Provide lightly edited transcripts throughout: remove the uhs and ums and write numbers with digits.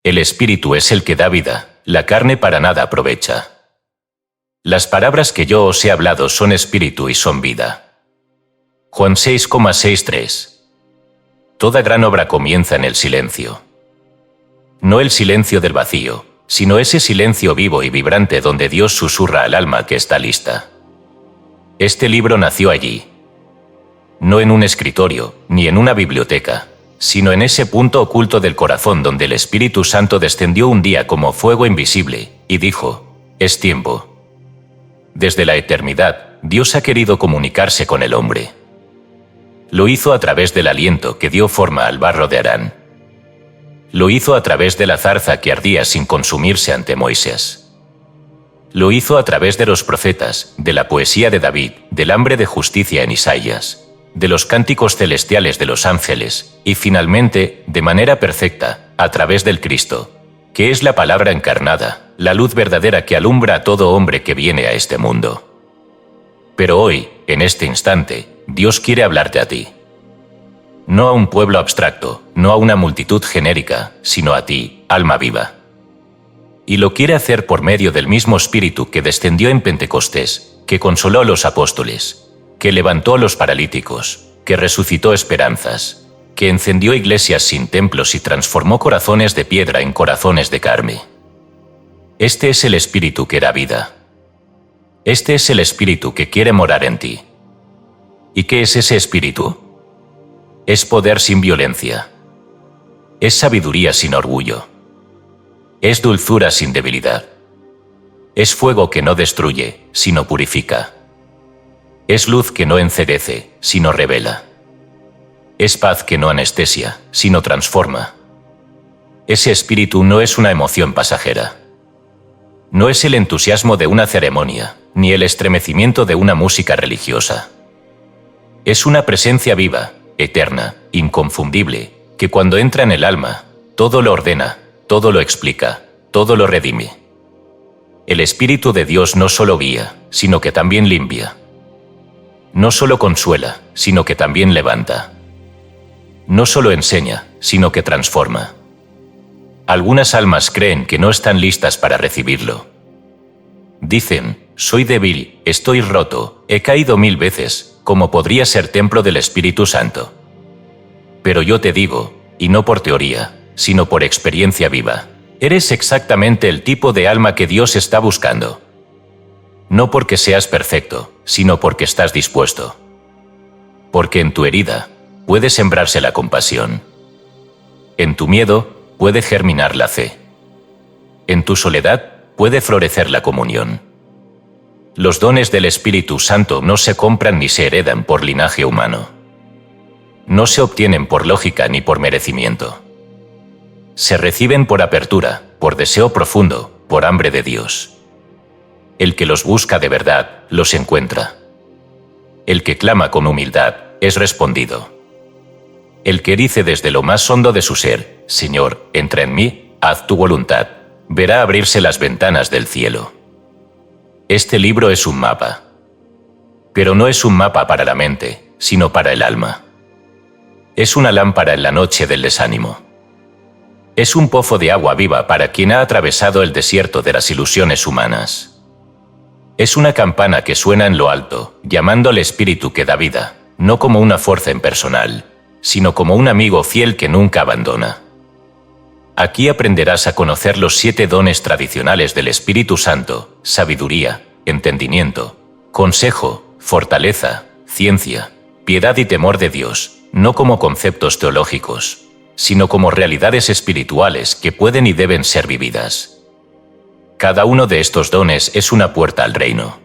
El espíritu es el que da vida, la carne para nada aprovecha. Las palabras que yo os he hablado son espíritu y son vida. Juan 6,63. Toda gran obra comienza en el silencio. No el silencio del vacío, sino ese silencio vivo y vibrante donde Dios susurra al alma que está lista. Este libro nació allí. No en un escritorio, ni en una biblioteca, sino en ese punto oculto del corazón donde el Espíritu Santo descendió un día como fuego invisible, y dijo: «Es tiempo». Desde la eternidad, Dios ha querido comunicarse con el hombre. Lo hizo a través del aliento que dio forma al barro de Harán. Lo hizo a través de la zarza que ardía sin consumirse ante Moisés. Lo hizo a través de los profetas, de la poesía de David, del hambre de justicia en Isaías, de los cánticos celestiales de los ángeles, y finalmente, de manera perfecta, a través del Cristo, que es la palabra encarnada, la luz verdadera que alumbra a todo hombre que viene a este mundo. Pero hoy, en este instante, Dios quiere hablarte a ti. No a un pueblo abstracto, no a una multitud genérica, sino a ti, alma viva. Y lo quiere hacer por medio del mismo Espíritu que descendió en Pentecostés, que consoló a los apóstoles, que levantó a los paralíticos, que resucitó esperanzas, que encendió iglesias sin templos y transformó corazones de piedra en corazones de carne. Este es el Espíritu que da vida. Este es el Espíritu que quiere morar en ti. ¿Y qué es ese Espíritu? Es poder sin violencia. Es sabiduría sin orgullo. Es dulzura sin debilidad. Es fuego que no destruye, sino purifica. Es luz que no enceguece, sino revela. Es paz que no anestesia, sino transforma. Ese espíritu no es una emoción pasajera. No es el entusiasmo de una ceremonia, ni el estremecimiento de una música religiosa. Es una presencia viva, eterna, inconfundible, que cuando entra en el alma, todo lo ordena, todo lo explica, todo lo redime. El Espíritu de Dios no solo guía, sino que también limpia. No solo consuela, sino que también levanta. No solo enseña, sino que transforma. Algunas almas creen que no están listas para recibirlo. Dicen: soy débil, estoy roto, he caído 1000 veces, ¿cómo podría ser templo del Espíritu Santo? Pero yo te digo, y no por teoría, sino por experiencia viva, eres exactamente el tipo de alma que Dios está buscando. No porque seas perfecto, sino porque estás dispuesto. Porque en tu herida puede sembrarse la compasión. En tu miedo puede germinar la fe. En tu soledad puede florecer la comunión. Los dones del Espíritu Santo no se compran ni se heredan por linaje humano. No se obtienen por lógica ni por merecimiento. Se reciben por apertura, por deseo profundo, por hambre de Dios. El que los busca de verdad, los encuentra. El que clama con humildad, es respondido. El que dice desde lo más hondo de su ser: Señor, entra en mí, haz tu voluntad, verá abrirse las ventanas del cielo. Este libro es un mapa. Pero no es un mapa para la mente, sino para el alma. Es una lámpara en la noche del desánimo. Es un pozo de agua viva para quien ha atravesado el desierto de las ilusiones humanas. Es una campana que suena en lo alto, llamando al Espíritu que da vida, no como una fuerza impersonal, sino como un amigo fiel que nunca abandona. Aquí aprenderás a conocer los 7 dones tradicionales del Espíritu Santo: sabiduría, entendimiento, consejo, fortaleza, ciencia, piedad y temor de Dios, no como conceptos teológicos, sino como realidades espirituales que pueden y deben ser vividas. Cada uno de estos dones es una puerta al reino.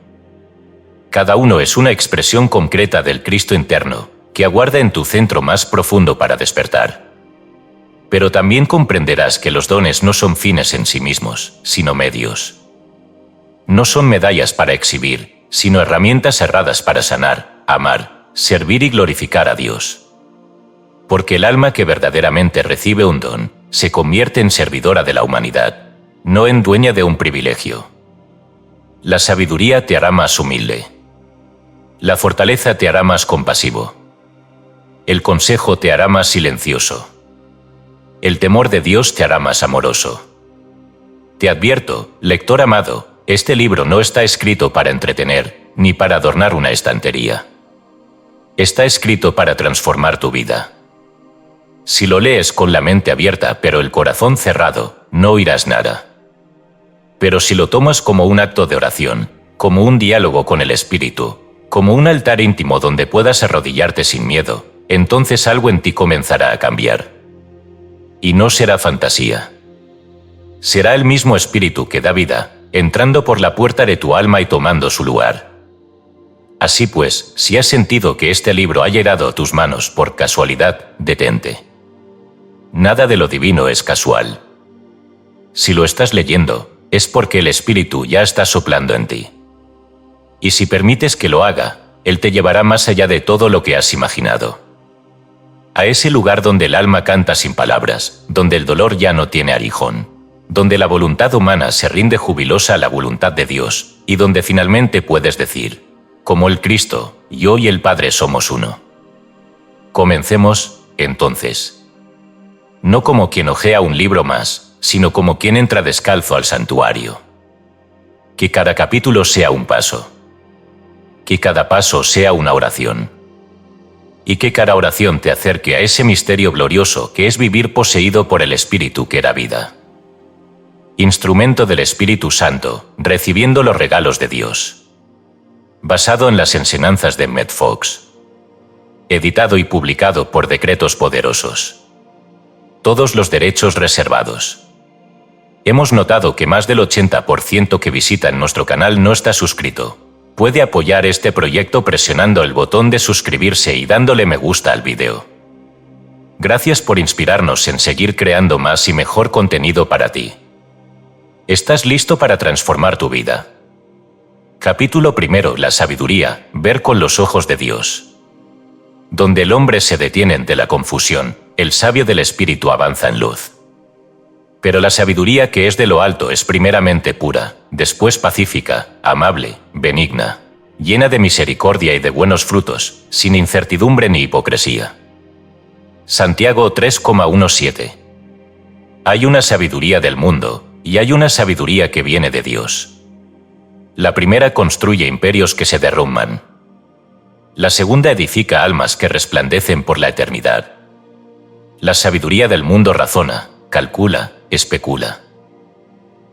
Cada uno es una expresión concreta del Cristo interno, que aguarda en tu centro más profundo para despertar. Pero también comprenderás que los dones no son fines en sí mismos, sino medios. No son medallas para exhibir, sino herramientas cerradas para sanar, amar, servir y glorificar a Dios. Porque el alma que verdaderamente recibe un don, se convierte en servidora de la humanidad, no en dueña de un privilegio. La sabiduría te hará más humilde. La fortaleza te hará más compasivo. El consejo te hará más silencioso. el temor de Dios te hará más amoroso. Te advierto, lector amado, este libro no está escrito para entretener, ni para adornar una estantería. Está escrito para transformar tu vida. Si lo lees con la mente abierta pero el corazón cerrado, no oirás nada. Pero si lo tomas como un acto de oración, como un diálogo con el Espíritu, como un altar íntimo donde puedas arrodillarte sin miedo, entonces algo en ti comenzará a cambiar. Y no será fantasía. Será el mismo Espíritu que da vida, entrando por la puerta de tu alma y tomando su lugar. Así pues, si has sentido que este libro ha llegado a tus manos por casualidad, detente. Nada de lo divino es casual. Si lo estás leyendo, es porque el Espíritu ya está soplando en ti. Y si permites que lo haga, Él te llevará más allá de todo lo que has imaginado. A ese lugar donde el alma canta sin palabras, donde el dolor ya no tiene aguijón, donde la voluntad humana se rinde jubilosa a la voluntad de Dios, y donde finalmente puedes decir, como el Cristo, yo y el Padre somos uno. Comencemos, entonces. No como quien hojea un libro más, sino como quien entra descalzo al santuario. Que cada capítulo sea un paso. Que cada paso sea una oración. Y que cada oración te acerque a ese misterio glorioso que es vivir poseído por el Espíritu que da vida. Instrumento del Espíritu Santo, recibiendo los regalos de Dios. Basado en las enseñanzas de Matt Fox. Editado y publicado por decretos poderosos. Todos los derechos reservados. Hemos notado que más del 80% que visitan nuestro canal no está suscrito. Puede apoyar este proyecto presionando el botón de suscribirse y dándole me gusta al vídeo. Gracias por inspirarnos en seguir creando más y mejor contenido para ti. ¿Estás listo para transformar tu vida? Capítulo 1. La sabiduría, ver con los ojos de Dios. Donde el hombre se detiene ante la confusión, el sabio del Espíritu avanza en luz. Pero la sabiduría que es de lo alto es primeramente pura, después pacífica, amable, benigna, llena de misericordia y de buenos frutos, sin incertidumbre ni hipocresía. Santiago 3,17. Hay una sabiduría del mundo, y hay una sabiduría que viene de Dios. La primera construye imperios que se derrumban. La segunda edifica almas que resplandecen por la eternidad. La sabiduría del mundo razona, calcula, especula.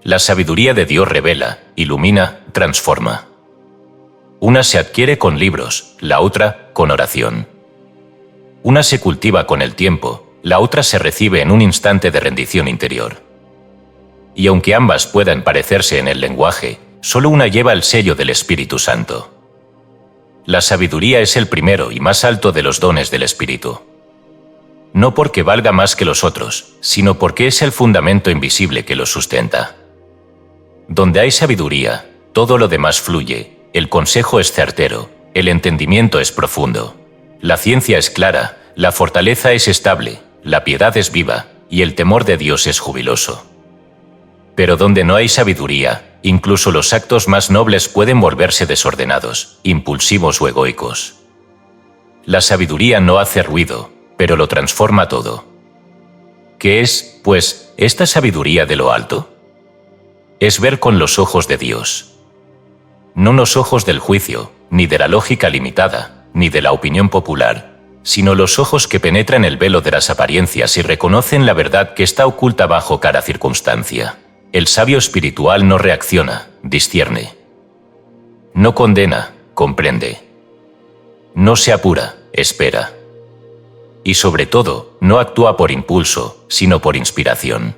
La sabiduría de Dios revela, ilumina, transforma. Una se adquiere con libros, la otra con oración. Una se cultiva con el tiempo, la otra se recibe en un instante de rendición interior. Y aunque ambas puedan parecerse en el lenguaje, solo una lleva el sello del Espíritu Santo. La sabiduría es el primero y más alto de los dones del Espíritu. No porque valga más que los otros, sino porque es el fundamento invisible que los sustenta. Donde hay sabiduría, todo lo demás fluye, el consejo es certero, el entendimiento es profundo, la ciencia es clara, la fortaleza es estable, la piedad es viva, y el temor de Dios es jubiloso. Pero donde no hay sabiduría, incluso los actos más nobles pueden volverse desordenados, impulsivos o egoicos. La sabiduría no hace ruido, pero lo transforma todo. ¿Qué es, pues, esta sabiduría de lo alto? Es ver con los ojos de Dios. No los ojos del juicio, ni de la lógica limitada, ni de la opinión popular, sino los ojos que penetran el velo de las apariencias y reconocen la verdad que está oculta bajo cada circunstancia. El sabio espiritual no reacciona, discierne. No condena, comprende. No se apura, espera. Y sobre todo, no actúa por impulso, sino por inspiración.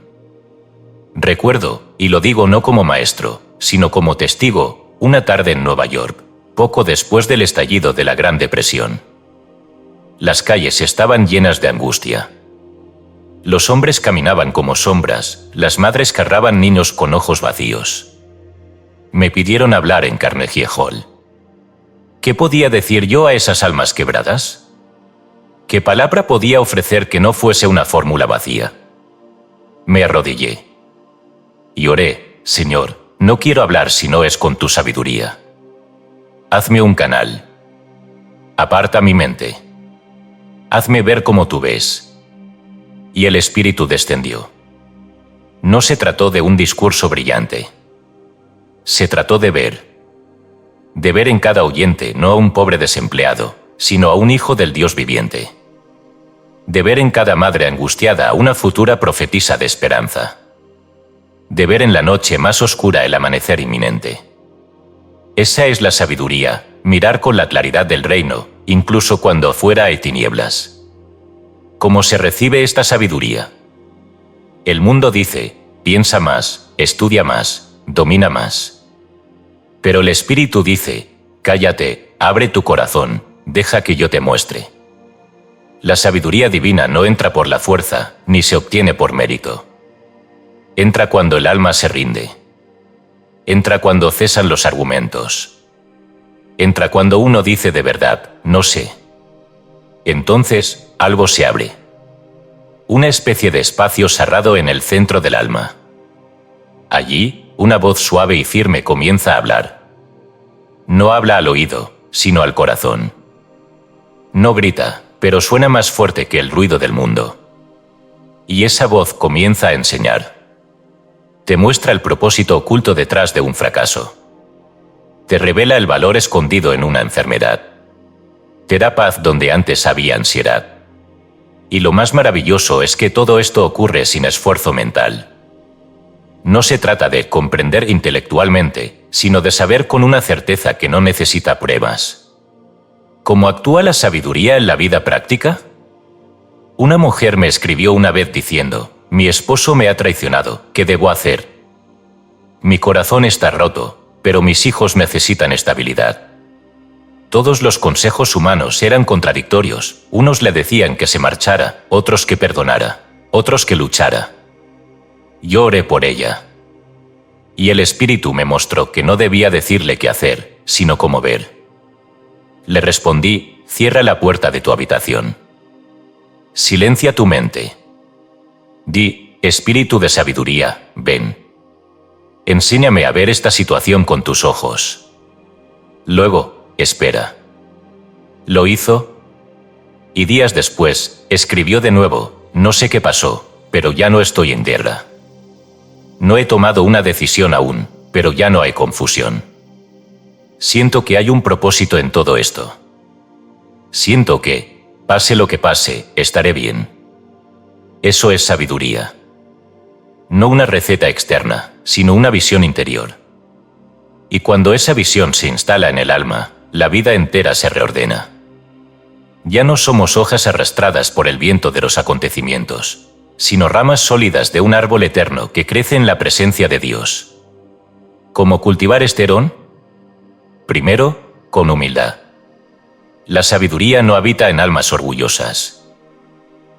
Recuerdo, y lo digo no como maestro, sino como testigo, una tarde en Nueva York, poco después del estallido de la Gran Depresión. Las calles estaban llenas de angustia. Los hombres caminaban como sombras, las madres cargaban niños con ojos vacíos. Me pidieron hablar en Carnegie Hall. ¿Qué podía decir yo a esas almas quebradas? ¿Qué palabra podía ofrecer que no fuese una fórmula vacía? Me arrodillé. Y oré, Señor, no quiero hablar si no es con tu sabiduría. Hazme un canal. Aparta mi mente. Hazme ver como tú ves. Y el Espíritu descendió. No se trató de un discurso brillante. Se trató de ver. De ver en cada oyente no a un pobre desempleado, sino a un hijo del Dios viviente. De ver en cada madre angustiada a una futura profetisa de esperanza. De ver en la noche más oscura el amanecer inminente. Esa es la sabiduría, mirar con la claridad del reino, incluso cuando afuera hay tinieblas. ¿Cómo se recibe esta sabiduría? El mundo dice, piensa más, estudia más, domina más. Pero el Espíritu dice, cállate, abre tu corazón, deja que yo te muestre. La sabiduría divina no entra por la fuerza, ni se obtiene por mérito. Entra cuando el alma se rinde. Entra cuando cesan los argumentos. Entra cuando uno dice de verdad, no sé. Entonces, algo se abre. Una especie de espacio cerrado en el centro del alma. Allí, una voz suave y firme comienza a hablar. No habla al oído, sino al corazón. No grita, pero suena más fuerte que el ruido del mundo. Y esa voz comienza a enseñar. Te muestra el propósito oculto detrás de un fracaso. Te revela el valor escondido en una enfermedad. Te da paz donde antes había ansiedad. Y lo más maravilloso es que todo esto ocurre sin esfuerzo mental. No se trata de comprender intelectualmente, sino de saber con una certeza que no necesita pruebas. ¿Cómo actúa la sabiduría en la vida práctica? Una mujer me escribió una vez diciendo, mi esposo me ha traicionado, ¿qué debo hacer? Mi corazón está roto, pero mis hijos necesitan estabilidad. Todos los consejos humanos eran contradictorios, unos le decían que se marchara, otros que perdonara, otros que luchara. Yo oré por ella. Y el Espíritu me mostró que no debía decirle qué hacer, sino cómo ver. Le respondí, cierra la puerta de tu habitación. Silencia tu mente. Di, Espíritu de sabiduría, ven. Enséñame a ver esta situación con tus ojos. Luego, espera. Lo hizo. Y días después, escribió de nuevo, no sé qué pasó, pero ya no estoy en guerra. No he tomado una decisión aún, pero ya no hay confusión. Siento que hay un propósito en todo esto. Siento que, pase lo que pase, estaré bien. Eso es sabiduría. No una receta externa, sino una visión interior. Y cuando esa visión se instala en el alma, la vida entera se reordena. Ya no somos hojas arrastradas por el viento de los acontecimientos, sino ramas sólidas de un árbol eterno que crece en la presencia de Dios. ¿Cómo cultivar este herón? Primero, con humildad. La sabiduría no habita en almas orgullosas.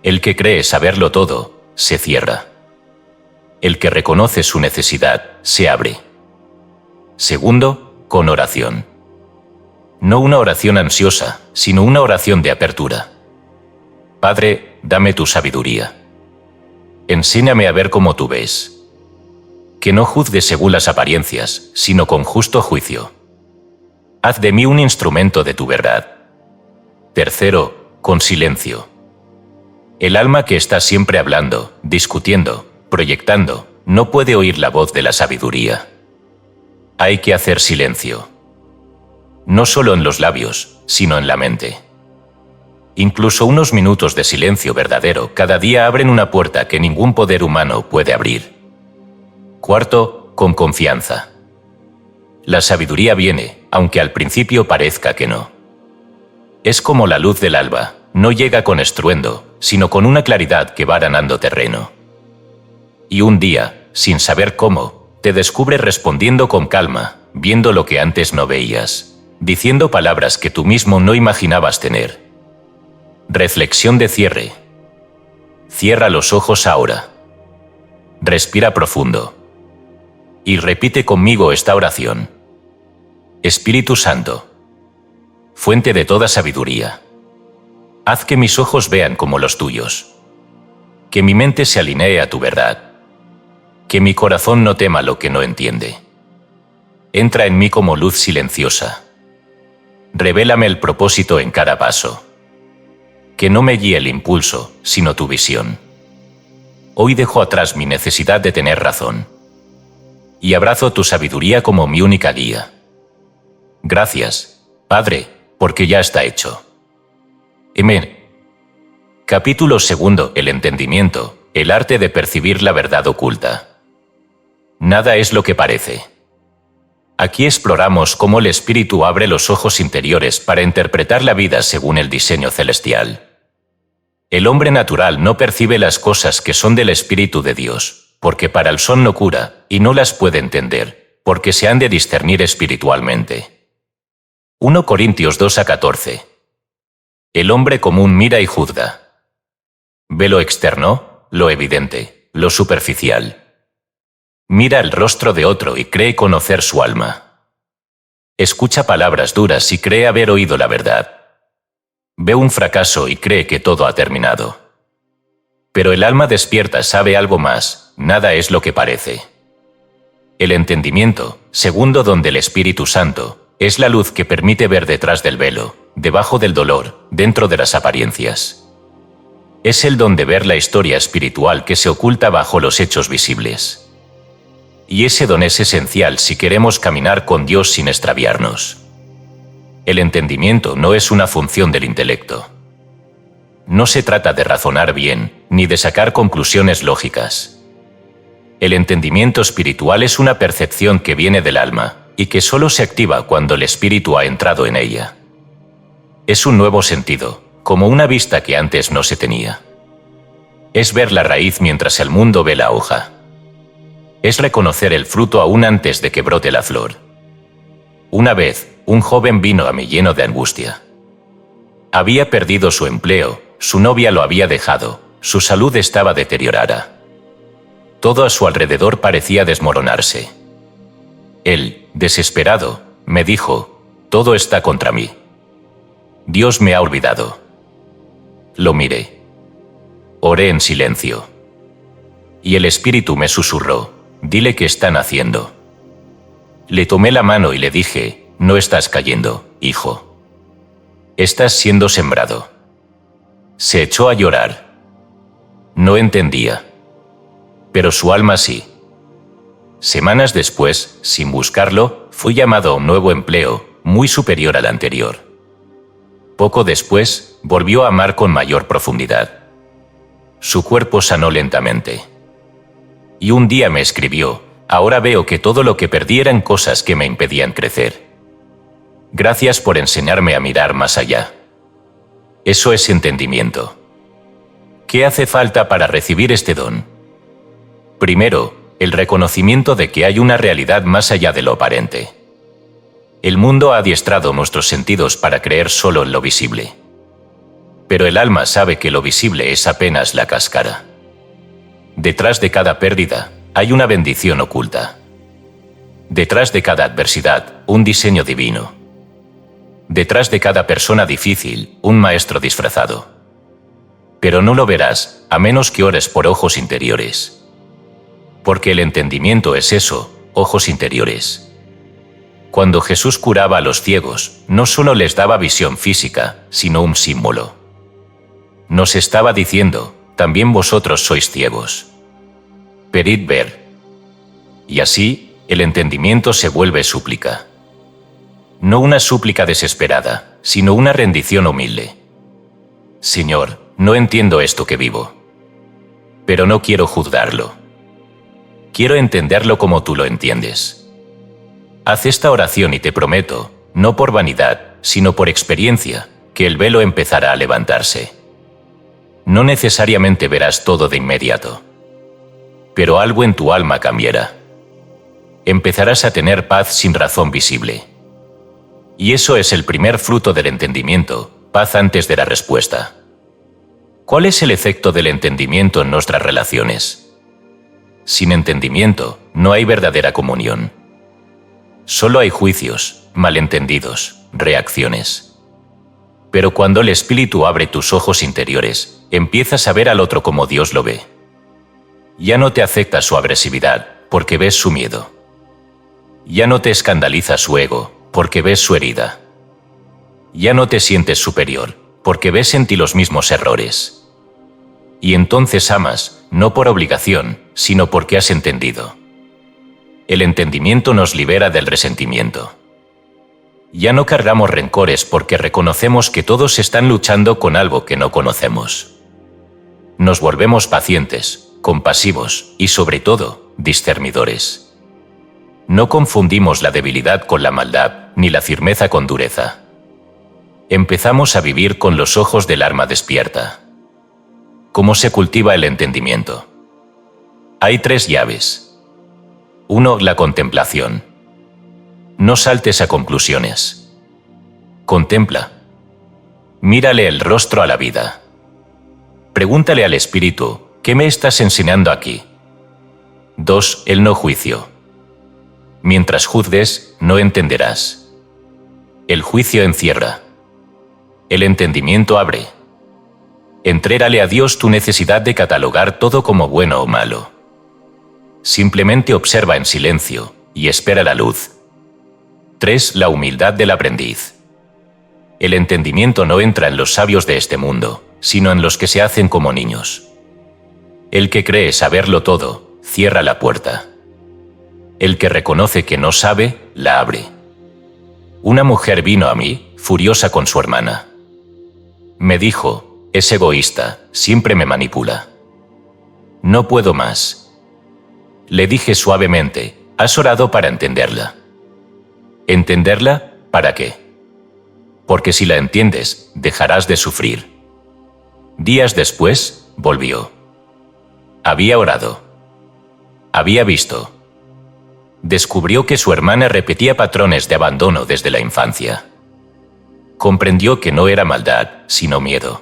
El que cree saberlo todo, se cierra. El que reconoce su necesidad, se abre. Segundo, con oración. No una oración ansiosa, sino una oración de apertura. Padre, dame tu sabiduría. Enséñame a ver como tú ves. Que no juzgue según las apariencias, sino con justo juicio. Haz de mí un instrumento de tu verdad. Tercero, con silencio. El alma que está siempre hablando, discutiendo, proyectando, no puede oír la voz de la sabiduría. Hay que hacer silencio. No solo en los labios, sino en la mente. Incluso unos minutos de silencio verdadero cada día abren una puerta que ningún poder humano puede abrir. Cuarto, con confianza. La sabiduría viene, aunque al principio parezca que no. Es como la luz del alba, no llega con estruendo, sino con una claridad que va ganando terreno. Y un día, sin saber cómo, te descubres respondiendo con calma, viendo lo que antes no veías, diciendo palabras que tú mismo no imaginabas tener. Reflexión de cierre. Cierra los ojos ahora. Respira profundo. Y repite conmigo esta oración. Espíritu Santo, fuente de toda sabiduría, haz que mis ojos vean como los tuyos, que mi mente se alinee a tu verdad, que mi corazón no tema lo que no entiende. Entra en mí como luz silenciosa. Revélame el propósito en cada paso. Que no me guíe el impulso, sino tu visión. Hoy dejo atrás mi necesidad de tener razón. Y abrazo tu sabiduría como mi única guía. Gracias, Padre, porque ya está hecho. Amén. Capítulo 2. El entendimiento, el arte de percibir la verdad oculta. Nada es lo que parece. Aquí exploramos cómo el espíritu abre los ojos interiores para interpretar la vida según el diseño celestial. El hombre natural no percibe las cosas que son del Espíritu de Dios, porque para él son locura, y no las puede entender, porque se han de discernir espiritualmente. 1 Corintios 2:14. El hombre común mira y juzga. Ve lo externo, lo evidente, lo superficial. Mira el rostro de otro y cree conocer su alma. Escucha palabras duras y cree haber oído la verdad. Ve un fracaso y cree que todo ha terminado. Pero el alma despierta sabe algo más, nada es lo que parece. El entendimiento, segundo don del Espíritu Santo, es la luz que permite ver detrás del velo, debajo del dolor, dentro de las apariencias. Es el don de ver la historia espiritual que se oculta bajo los hechos visibles. Y ese don es esencial si queremos caminar con Dios sin extraviarnos. El entendimiento no es una función del intelecto. No se trata de razonar bien, ni de sacar conclusiones lógicas. El entendimiento espiritual es una percepción que viene del alma, y que solo se activa cuando el espíritu ha entrado en ella. Es un nuevo sentido, como una vista que antes no se tenía. Es ver la raíz mientras el mundo ve la hoja. Es reconocer el fruto aún antes de que brote la flor. Una vez, un joven vino a mí lleno de angustia. Había perdido su empleo, su novia lo había dejado, su salud estaba deteriorada. Todo a su alrededor parecía desmoronarse. Él, desesperado, me dijo: todo está contra mí. Dios me ha olvidado. Lo miré. Oré en silencio. Y el espíritu me susurró: dile qué están haciendo. Le tomé la mano y le dije: no estás cayendo, hijo. Estás siendo sembrado. Se echó a llorar. No entendía. Pero su alma sí. Semanas después, sin buscarlo, fui llamado a un nuevo empleo, muy superior al anterior. Poco después, volvió a amar con mayor profundidad. Su cuerpo sanó lentamente. Y un día me escribió: ahora veo que todo lo que perdí eran cosas que me impedían crecer. Gracias por enseñarme a mirar más allá. Eso es entendimiento. ¿Qué hace falta para recibir este don? Primero, el reconocimiento de que hay una realidad más allá de lo aparente. El mundo ha adiestrado nuestros sentidos para creer solo en lo visible. Pero el alma sabe que lo visible es apenas la cáscara. Detrás de cada pérdida, hay una bendición oculta. Detrás de cada adversidad, un diseño divino. Detrás de cada persona difícil, un maestro disfrazado. Pero no lo verás, a menos que ores por ojos interiores. Porque el entendimiento es eso, ojos interiores. Cuando Jesús curaba a los ciegos, no solo les daba visión física, sino un símbolo. Nos estaba diciendo: también vosotros sois ciegos. Perid ver. Y así, el entendimiento se vuelve súplica. No una súplica desesperada, sino una rendición humilde. Señor, no entiendo esto que vivo. Pero no quiero juzgarlo. Quiero entenderlo como tú lo entiendes. Haz esta oración y te prometo, no por vanidad, sino por experiencia, que el velo empezará a levantarse. No necesariamente verás todo de inmediato. Pero algo en tu alma cambiará. Empezarás a tener paz sin razón visible. Y eso es el primer fruto del entendimiento, paz antes de la respuesta. ¿Cuál es el efecto del entendimiento en nuestras relaciones? Sin entendimiento, no hay verdadera comunión. Solo hay juicios, malentendidos, reacciones. Pero cuando el Espíritu abre tus ojos interiores, empiezas a ver al otro como Dios lo ve. Ya no te afecta su agresividad, porque ves su miedo. Ya no te escandaliza su ego, porque ves su herida. Ya no te sientes superior, porque ves en ti los mismos errores. Y entonces amas, no por obligación, sino porque has entendido. El entendimiento nos libera del resentimiento. Ya no cargamos rencores porque reconocemos que todos están luchando con algo que no conocemos. Nos volvemos pacientes, compasivos y, sobre todo, discernidores. No confundimos la debilidad con la maldad, ni la firmeza con dureza. Empezamos a vivir con los ojos del alma despierta. ¿Cómo se cultiva el entendimiento? Hay 3 llaves. 1. La contemplación. No saltes a conclusiones. Contempla. Mírale el rostro a la vida. Pregúntale al espíritu, ¿qué me estás enseñando aquí? 2. El no juicio. Mientras juzgues, no entenderás. El juicio encierra. El entendimiento abre. Entrégale a Dios tu necesidad de catalogar todo como bueno o malo. Simplemente observa en silencio y espera la luz. 3. La humildad del aprendiz. El entendimiento no entra en los sabios de este mundo, sino en los que se hacen como niños. El que cree saberlo todo, cierra la puerta. El que reconoce que no sabe, la abre. Una mujer vino a mí, furiosa con su hermana. Me dijo, es egoísta, siempre me manipula. No puedo más. Le dije suavemente, has orado para entenderla. ¿Entenderla? ¿Para qué? Porque si la entiendes, dejarás de sufrir. Días después, volvió. Había orado. Había visto. Descubrió que su hermana repetía patrones de abandono desde la infancia. Comprendió que no era maldad, sino miedo.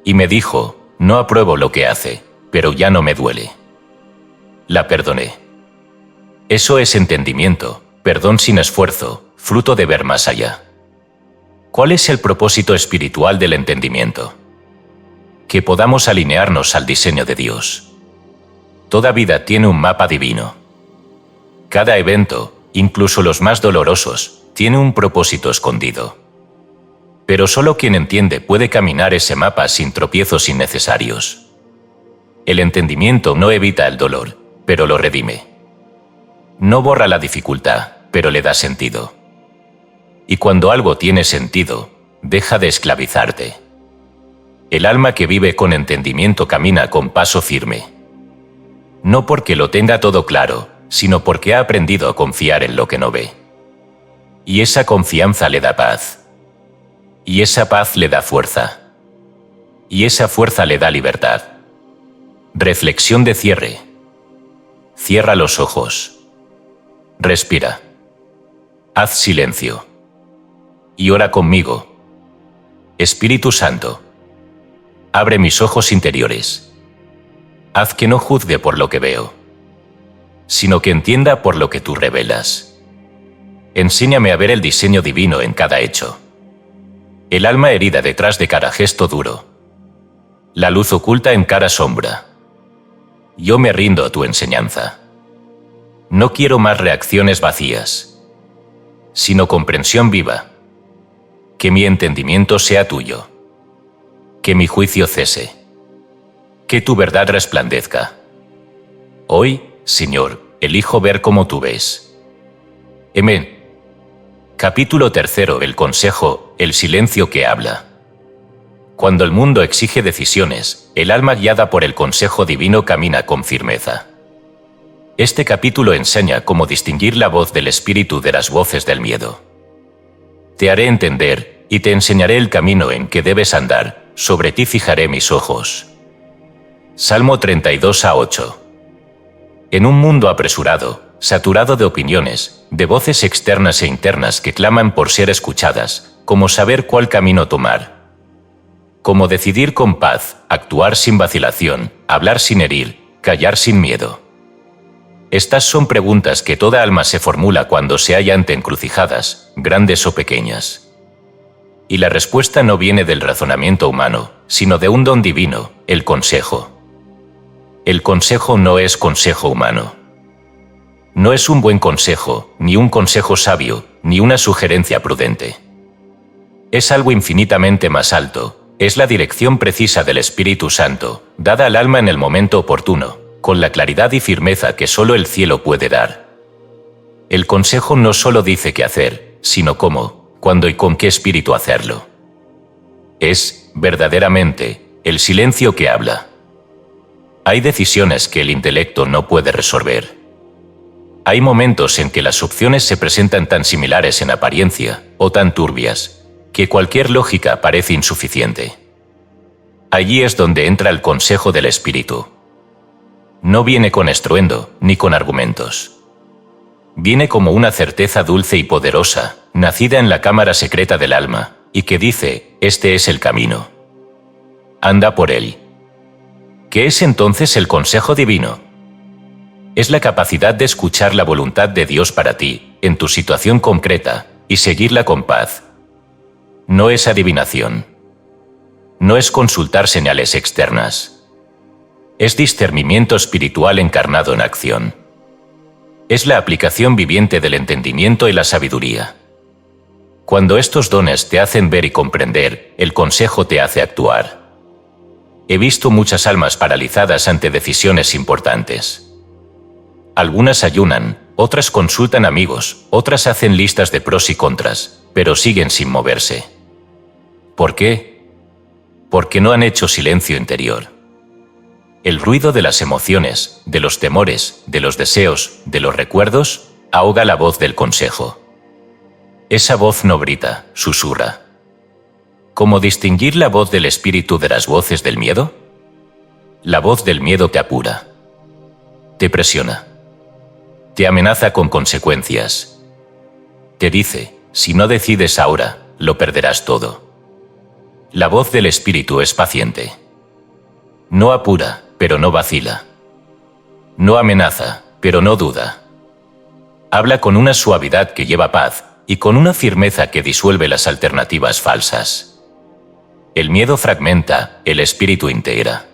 Y me dijo, no apruebo lo que hace, pero ya no me duele. La perdoné. Eso es entendimiento, perdón sin esfuerzo, fruto de ver más allá. ¿Cuál es el propósito espiritual del entendimiento? Que podamos alinearnos al diseño de Dios. Toda vida tiene un mapa divino. Cada evento, incluso los más dolorosos, tiene un propósito escondido. Pero solo quien entiende puede caminar ese mapa sin tropiezos innecesarios. El entendimiento no evita el dolor, pero lo redime. No borra la dificultad, pero le da sentido. Y cuando algo tiene sentido, deja de esclavizarte. El alma que vive con entendimiento camina con paso firme. No porque lo tenga todo claro, sino porque ha aprendido a confiar en lo que no ve. Y esa confianza le da paz. Y esa paz le da fuerza. Y esa fuerza le da libertad. Reflexión de cierre. Cierra los ojos. Respira. Haz silencio. Y ora conmigo. Espíritu Santo, abre mis ojos interiores. Haz que no juzgue por lo que veo, sino que entienda por lo que tú revelas. Enséñame a ver el diseño divino en cada hecho. El alma herida detrás de cada gesto duro. La luz oculta en cada sombra. Yo me rindo a tu enseñanza. No quiero más reacciones vacías, sino comprensión viva. Que mi entendimiento sea tuyo. Que mi juicio cese. Que tu verdad resplandezca. Hoy, Señor, elijo ver como tú ves. Amén. Capítulo 3. El consejo, el silencio que habla. Cuando el mundo exige decisiones, el alma guiada por el consejo divino camina con firmeza. Este capítulo enseña cómo distinguir la voz del espíritu de las voces del miedo. Te haré entender, y te enseñaré el camino en que debes andar, sobre ti fijaré mis ojos. Salmo 32:8. En un mundo apresurado, saturado de opiniones, de voces externas e internas que claman por ser escuchadas, como saber cuál camino tomar. Como decidir con paz, actuar sin vacilación, hablar sin herir, callar sin miedo. Estas son preguntas que toda alma se formula cuando se halla ante encrucijadas, grandes o pequeñas. Y la respuesta no viene del razonamiento humano, sino de un don divino, el consejo. El consejo no es consejo humano. No es un buen consejo, ni un consejo sabio, ni una sugerencia prudente. Es algo infinitamente más alto, es la dirección precisa del Espíritu Santo, dada al alma en el momento oportuno, con la claridad y firmeza que solo el cielo puede dar. El consejo no solo dice qué hacer, sino cómo, cuándo y con qué espíritu hacerlo. Es, verdaderamente, el silencio que habla. Hay decisiones que el intelecto no puede resolver. Hay momentos en que las opciones se presentan tan similares en apariencia, o tan turbias, que cualquier lógica parece insuficiente. Allí es donde entra el consejo del Espíritu. No viene con estruendo, ni con argumentos. Viene como una certeza dulce y poderosa, nacida en la cámara secreta del alma, y que dice, este es el camino. Anda por él. ¿Qué es entonces el consejo divino? Es la capacidad de escuchar la voluntad de Dios para ti, en tu situación concreta, y seguirla con paz. No es adivinación. No es consultar señales externas. Es discernimiento espiritual encarnado en acción. Es la aplicación viviente del entendimiento y la sabiduría. Cuando estos dones te hacen ver y comprender, el consejo te hace actuar. He visto muchas almas paralizadas ante decisiones importantes. Algunas ayunan, otras consultan amigos, otras hacen listas de pros y contras, pero siguen sin moverse. ¿Por qué? Porque no han hecho silencio interior. El ruido de las emociones, de los temores, de los deseos, de los recuerdos, ahoga la voz del consejo. Esa voz no grita, susurra. ¿Cómo distinguir la voz del espíritu de las voces del miedo? La voz del miedo te apura. Te presiona. Te amenaza con consecuencias. Te dice, si no decides ahora, lo perderás todo. La voz del espíritu es paciente. No apura, pero no vacila. No amenaza, pero no duda. Habla con una suavidad que lleva paz y con una firmeza que disuelve las alternativas falsas. El miedo fragmenta, el espíritu integra.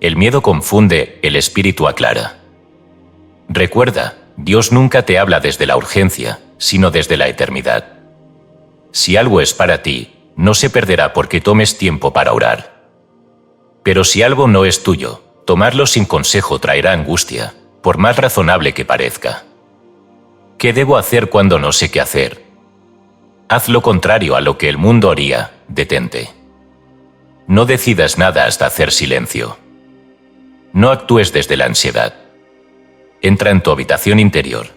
El miedo confunde, el espíritu aclara. Recuerda, Dios nunca te habla desde la urgencia, sino desde la eternidad. Si algo es para ti, no se perderá porque tomes tiempo para orar. Pero si algo no es tuyo, tomarlo sin consejo traerá angustia, por más razonable que parezca. ¿Qué debo hacer cuando no sé qué hacer? Haz lo contrario a lo que el mundo haría, detente. No decidas nada hasta hacer silencio. No actúes desde la ansiedad. Entra en tu habitación interior.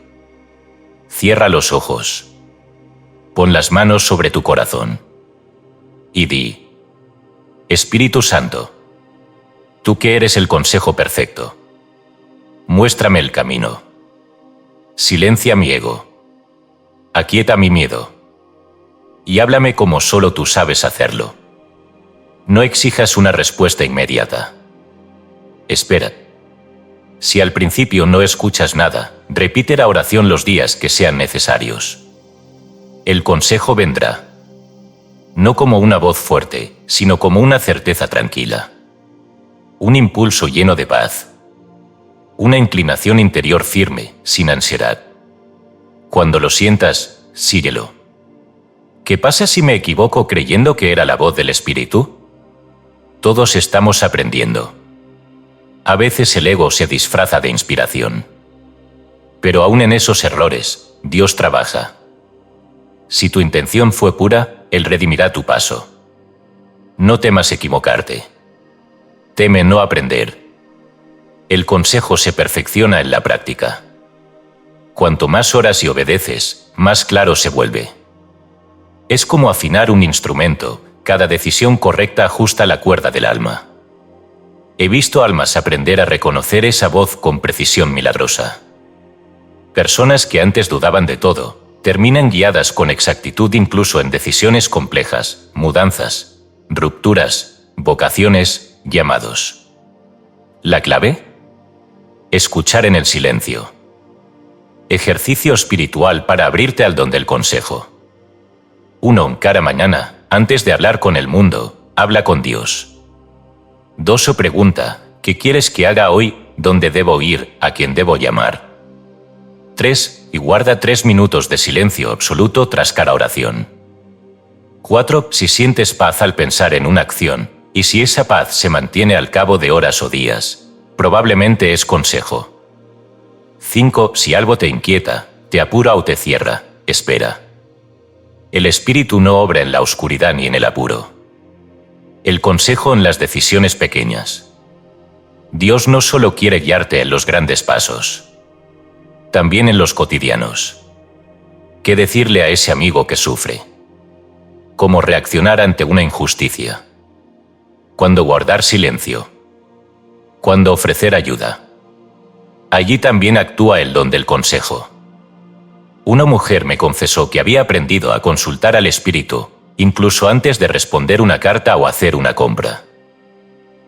Cierra los ojos. Pon las manos sobre tu corazón. Y di: Espíritu Santo, tú que eres el consejo perfecto, muéstrame el camino. Silencia mi ego. Aquieta mi miedo. Y háblame como solo tú sabes hacerlo. No exijas una respuesta inmediata. Espera. Si al principio no escuchas nada, repite la oración los días que sean necesarios. El consejo vendrá. No como una voz fuerte, sino como una certeza tranquila. Un impulso lleno de paz. Una inclinación interior firme, sin ansiedad. Cuando lo sientas, síguelo. ¿Qué pasa si me equivoco creyendo que era la voz del Espíritu? Todos estamos aprendiendo. A veces el ego se disfraza de inspiración. Pero aún en esos errores, Dios trabaja. Si tu intención fue pura, Él redimirá tu paso. No temas equivocarte. Teme no aprender. El consejo se perfecciona en la práctica. Cuanto más oras y obedeces, más claro se vuelve. Es como afinar un instrumento, cada decisión correcta ajusta la cuerda del alma. He visto almas aprender a reconocer esa voz con precisión milagrosa. Personas que antes dudaban de todo, terminan guiadas con exactitud incluso en decisiones complejas, mudanzas, rupturas, vocaciones, llamados. ¿La clave? Escuchar en el silencio. Ejercicio espiritual para abrirte al don del consejo. 1. Cada mañana, antes de hablar con el mundo, habla con Dios. 2. Pregunta: ¿qué quieres que haga hoy? ¿Dónde debo ir? ¿A quién debo llamar? 3. Y guarda 3 minutos de silencio absoluto tras cada oración. 4. Si sientes paz al pensar en una acción, y si esa paz se mantiene al cabo de horas o días, probablemente es consejo. 5. Si algo te inquieta, te apura o te cierra, espera. El espíritu no obra en la oscuridad ni en el apuro. El consejo en las decisiones pequeñas. Dios no solo quiere guiarte en los grandes pasos, también en los cotidianos. ¿Qué decirle a ese amigo que sufre? ¿Cómo reaccionar ante una injusticia? ¿Cuándo guardar silencio? ¿Cuándo ofrecer ayuda? Allí también actúa el don del consejo. Una mujer me confesó que había aprendido a consultar al espíritu, incluso antes de responder una carta o hacer una compra.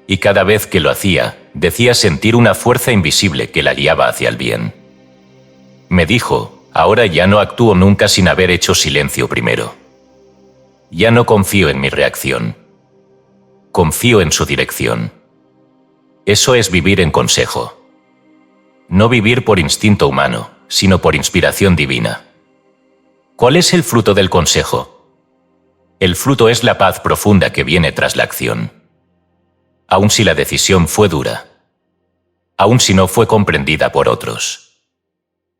Y cada vez que lo hacía, decía sentir una fuerza invisible que la guiaba hacia el bien. Me dijo, ahora ya no actúo nunca sin haber hecho silencio primero. Ya no confío en mi reacción. Confío en su dirección. Eso es vivir en consejo. No vivir por instinto humano, sino por inspiración divina. ¿Cuál es el fruto del consejo? El fruto es la paz profunda que viene tras la acción. Aun si la decisión fue dura. Aun si no fue comprendida por otros.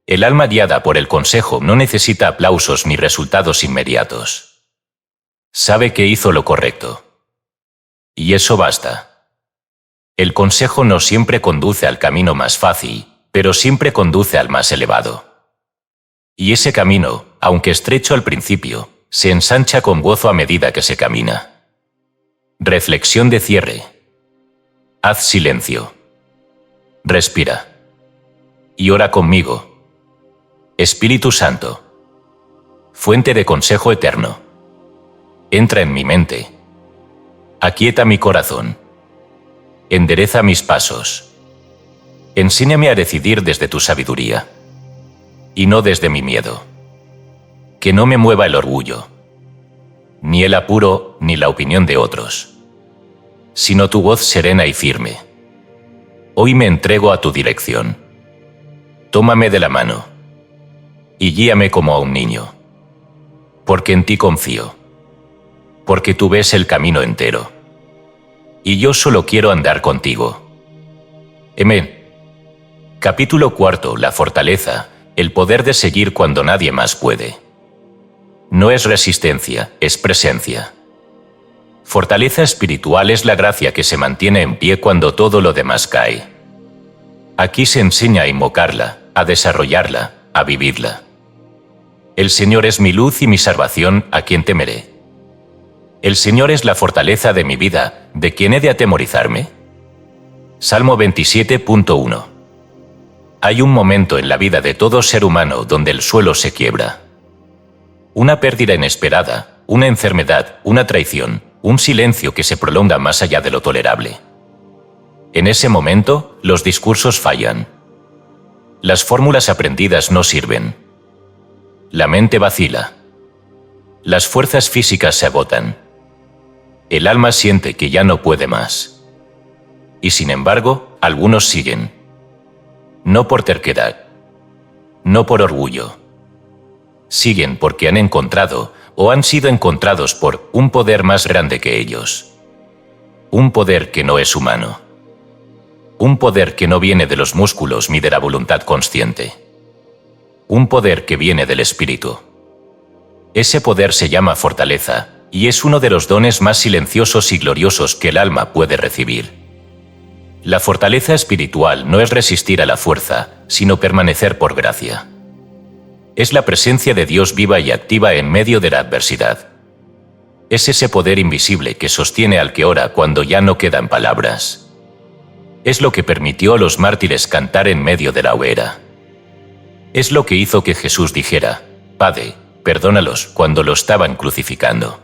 El alma guiada por el consejo no necesita aplausos ni resultados inmediatos. Sabe que hizo lo correcto. Y eso basta. El consejo no siempre conduce al camino más fácil, pero siempre conduce al más elevado. Y ese camino, aunque estrecho al principio, se ensancha con gozo a medida que se camina. Reflexión de cierre. Haz silencio. Respira. Y ora conmigo. Espíritu Santo. Fuente de consejo eterno. Entra en mi mente. Aquieta mi corazón. Endereza mis pasos. Enséñame a decidir desde tu sabiduría. Y no desde mi miedo. Que no me mueva el orgullo. Ni el apuro, ni la opinión de otros. Sino tu voz serena y firme. Hoy me entrego a tu dirección. Tómame de la mano. Y guíame como a un niño. Porque en ti confío. Porque tú ves el camino entero. Y yo solo quiero andar contigo. Amén. Capítulo 4. La fortaleza, el poder de seguir cuando nadie más puede. No es resistencia, es presencia. Fortaleza espiritual es la gracia que se mantiene en pie cuando todo lo demás cae. Aquí se enseña a invocarla, a desarrollarla, a vivirla. El Señor es mi luz y mi salvación, ¿a quién temeré? El Señor es la fortaleza de mi vida, ¿de quién he de atemorizarme? Salmo 27.1. Hay un momento en la vida de todo ser humano donde el suelo se quiebra. Una pérdida inesperada, una enfermedad, una traición, un silencio que se prolonga más allá de lo tolerable. En ese momento, los discursos fallan. Las fórmulas aprendidas no sirven. La mente vacila. Las fuerzas físicas se agotan. El alma siente que ya no puede más. Y sin embargo, algunos siguen. No por terquedad. No por orgullo. Siguen porque han encontrado o han sido encontrados por un poder más grande que ellos. Un poder que no es humano. Un poder que no viene de los músculos ni de la voluntad consciente. Un poder que viene del espíritu. Ese poder se llama fortaleza, y es uno de los dones más silenciosos y gloriosos que el alma puede recibir. La fortaleza espiritual no es resistir a la fuerza, sino permanecer por gracia. Es la presencia de Dios viva y activa en medio de la adversidad. Es ese poder invisible que sostiene al que ora cuando ya no quedan palabras. Es lo que permitió a los mártires cantar en medio de la hoguera. Es lo que hizo que Jesús dijera, Padre, perdónalos, cuando lo estaban crucificando.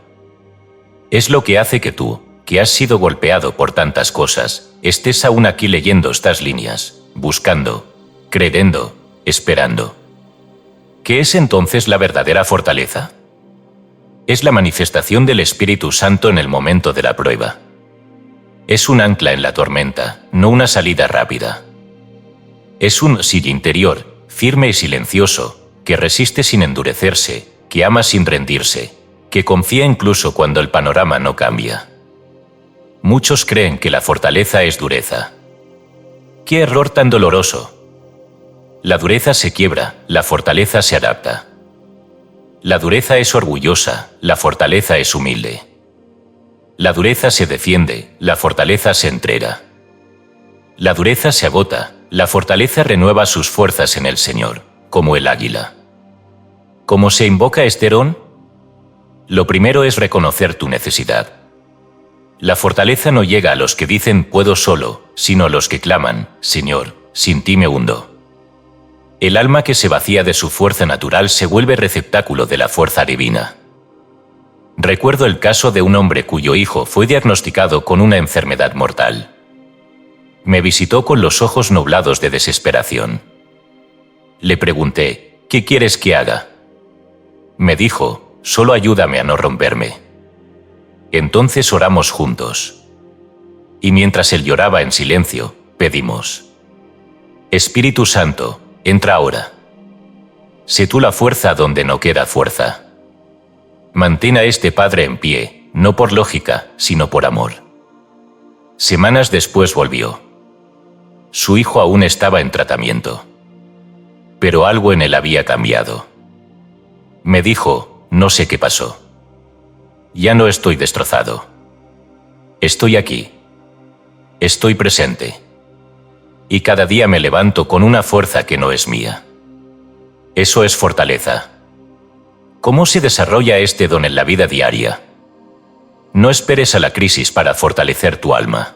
Es lo que hace que tú, que has sido golpeado por tantas cosas, estés aún aquí leyendo estas líneas, buscando, creyendo, esperando. ¿Qué es entonces la verdadera fortaleza? Es la manifestación del Espíritu Santo en el momento de la prueba. Es un ancla en la tormenta, no una salida rápida. Es un sí interior, firme y silencioso, que resiste sin endurecerse, que ama sin rendirse, que confía incluso cuando el panorama no cambia. Muchos creen que la fortaleza es dureza. ¡Qué error tan doloroso! La dureza se quiebra, la fortaleza se adapta. La dureza es orgullosa, la fortaleza es humilde. La dureza se defiende, la fortaleza se entrega. La dureza se agota, la fortaleza renueva sus fuerzas en el Señor, como el águila. ¿Cómo se invoca Esterón? Lo primero es reconocer tu necesidad. La fortaleza no llega a los que dicen puedo solo, sino a los que claman, Señor, sin ti me hundo. El alma que se vacía de su fuerza natural se vuelve receptáculo de la fuerza divina. Recuerdo el caso de un hombre cuyo hijo fue diagnosticado con una enfermedad mortal. Me visitó con los ojos nublados de desesperación. Le pregunté, ¿qué quieres que haga? Me dijo, solo ayúdame a no romperme. Entonces oramos juntos. Y mientras él lloraba en silencio, pedimos: Espíritu Santo, entra ahora. Sé tú la fuerza donde no queda fuerza. Mantén a este padre en pie, no por lógica, sino por amor. Semanas después volvió. Su hijo aún estaba en tratamiento. Pero algo en él había cambiado. Me dijo, no sé qué pasó. Ya no estoy destrozado. Estoy aquí. Estoy presente. Y cada día me levanto con una fuerza que no es mía. Eso es fortaleza. ¿Cómo se desarrolla este don en la vida diaria? No esperes a la crisis para fortalecer tu alma.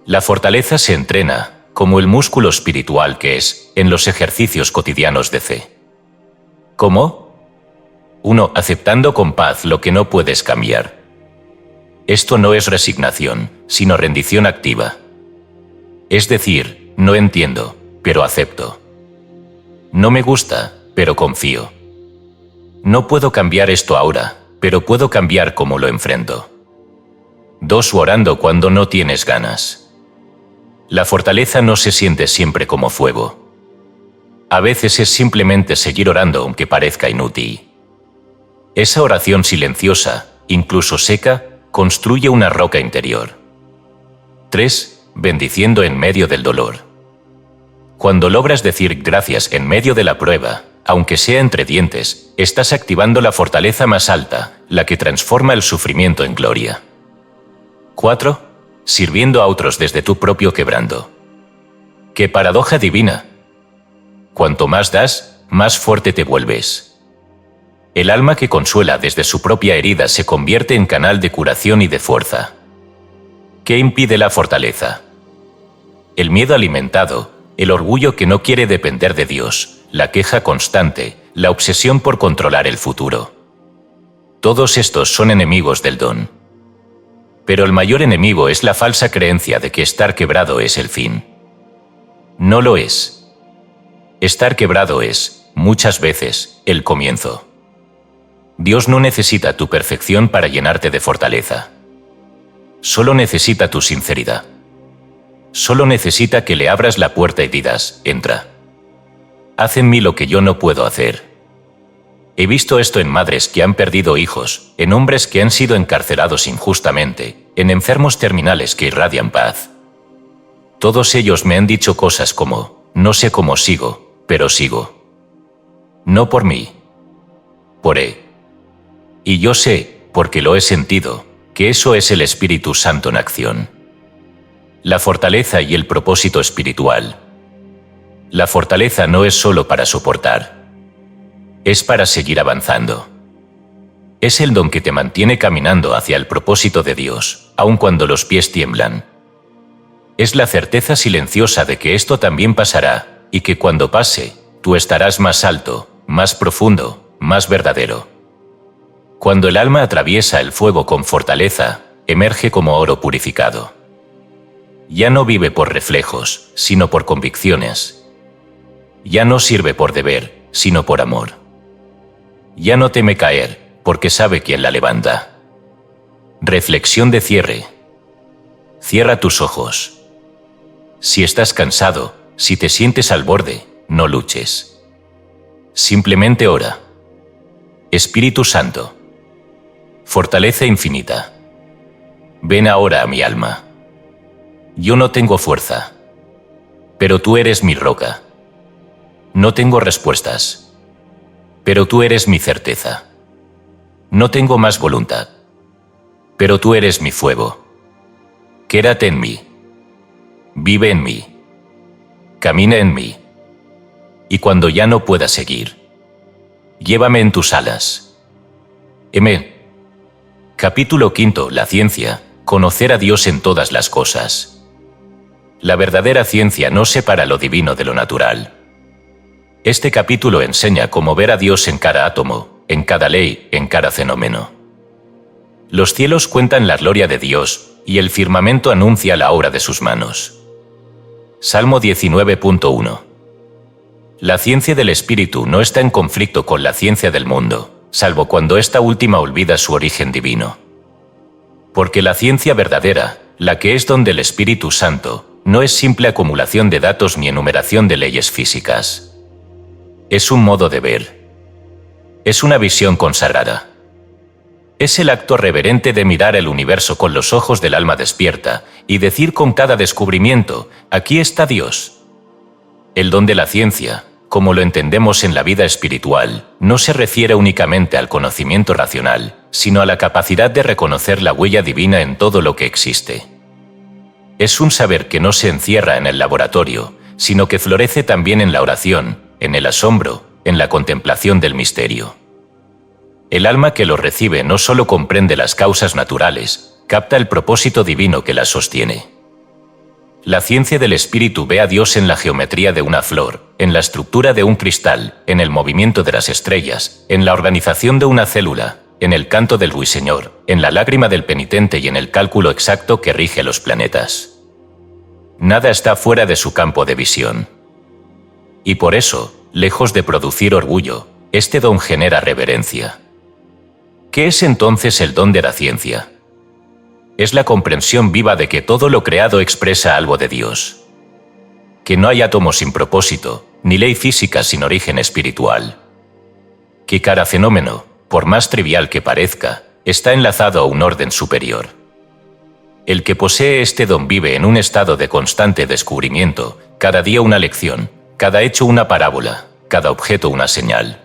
La fortaleza se entrena, como el músculo espiritual que es, en los ejercicios cotidianos de fe. ¿Cómo? 1. Aceptando con paz lo que no puedes cambiar. Esto no es resignación, sino rendición activa. Es decir, no entiendo, pero acepto. No me gusta, pero confío. No puedo cambiar esto ahora, pero puedo cambiar cómo lo enfrento. 2. Orando cuando no tienes ganas. La fortaleza no se siente siempre como fuego. A veces es simplemente seguir orando aunque parezca inútil. Esa oración silenciosa, incluso seca, construye una roca interior. 3. Bendiciendo en medio del dolor. Cuando logras decir gracias en medio de la prueba, aunque sea entre dientes, estás activando la fortaleza más alta, la que transforma el sufrimiento en gloria. 4. Sirviendo a otros desde tu propio quebranto. ¡Qué paradoja divina! Cuanto más das, más fuerte te vuelves. El alma que consuela desde su propia herida se convierte en canal de curación y de fuerza. ¿Qué impide la fortaleza? El miedo alimentado, el orgullo que no quiere depender de Dios, la queja constante, la obsesión por controlar el futuro. Todos estos son enemigos del don. Pero el mayor enemigo es la falsa creencia de que estar quebrado es el fin. No lo es. Estar quebrado es, muchas veces, el comienzo. Dios no necesita tu perfección para llenarte de fortaleza. Solo necesita tu sinceridad. Solo necesita que le abras la puerta y digas, entra. Haz en mí lo que yo no puedo hacer. He visto esto en madres que han perdido hijos, en hombres que han sido encarcelados injustamente, en enfermos terminales que irradian paz. Todos ellos me han dicho cosas como, no sé cómo sigo, pero sigo. No por mí. Por Él. Y yo sé, porque lo he sentido, que eso es el Espíritu Santo en acción. La fortaleza y el propósito espiritual. La fortaleza no es solo para soportar. Es para seguir avanzando. Es el don que te mantiene caminando hacia el propósito de Dios, aun cuando los pies tiemblan. Es la certeza silenciosa de que esto también pasará, y que cuando pase, tú estarás más alto, más profundo, más verdadero. Cuando el alma atraviesa el fuego con fortaleza, emerge como oro purificado. Ya no vive por reflejos, sino por convicciones. Ya no sirve por deber, sino por amor. Ya no teme caer, porque sabe quién la levanta. Reflexión de cierre. Cierra tus ojos. Si estás cansado, si te sientes al borde, no luches. Simplemente ora. Espíritu Santo, Fortaleza infinita. Ven ahora a mi alma. Yo no tengo fuerza, pero tú eres mi roca. No tengo respuestas, pero tú eres mi certeza. No tengo más voluntad, pero tú eres mi fuego. Quédate en mí. Vive en mí. Camina en mí. Y cuando ya no pueda seguir, llévame en tus alas. M. Capítulo 5. La ciencia. Conocer a Dios en todas las cosas. La verdadera ciencia no separa lo divino de lo natural. Este capítulo enseña cómo ver a Dios en cada átomo, en cada ley, en cada fenómeno. Los cielos cuentan la gloria de Dios, y el firmamento anuncia la obra de sus manos. Salmo 19.1. La ciencia del espíritu no está en conflicto con la ciencia del mundo, salvo cuando esta última olvida su origen divino. Porque la ciencia verdadera, la que es don del Espíritu Santo, no es simple acumulación de datos ni enumeración de leyes físicas. Es un modo de ver. Es una visión consagrada. Es el acto reverente de mirar el universo con los ojos del alma despierta y decir con cada descubrimiento, aquí está Dios. El don de la ciencia, como lo entendemos en la vida espiritual, no se refiere únicamente al conocimiento racional, sino a la capacidad de reconocer la huella divina en todo lo que existe. Es un saber que no se encierra en el laboratorio, sino que florece también en la oración, en el asombro, en la contemplación del misterio. El alma que lo recibe no solo comprende las causas naturales, capta el propósito divino que las sostiene. La ciencia del espíritu ve a Dios en la geometría de una flor, en la estructura de un cristal, en el movimiento de las estrellas, en la organización de una célula, en el canto del ruiseñor, en la lágrima del penitente y en el cálculo exacto que rige los planetas. Nada está fuera de su campo de visión. Y por eso, lejos de producir orgullo, este don genera reverencia. ¿Qué es entonces el don de la ciencia? Es la comprensión viva de que todo lo creado expresa algo de Dios. Que no hay átomo sin propósito, ni ley física sin origen espiritual. Que cada fenómeno, por más trivial que parezca, está enlazado a un orden superior. El que posee este don vive en un estado de constante descubrimiento, cada día una lección, cada hecho una parábola, cada objeto una señal.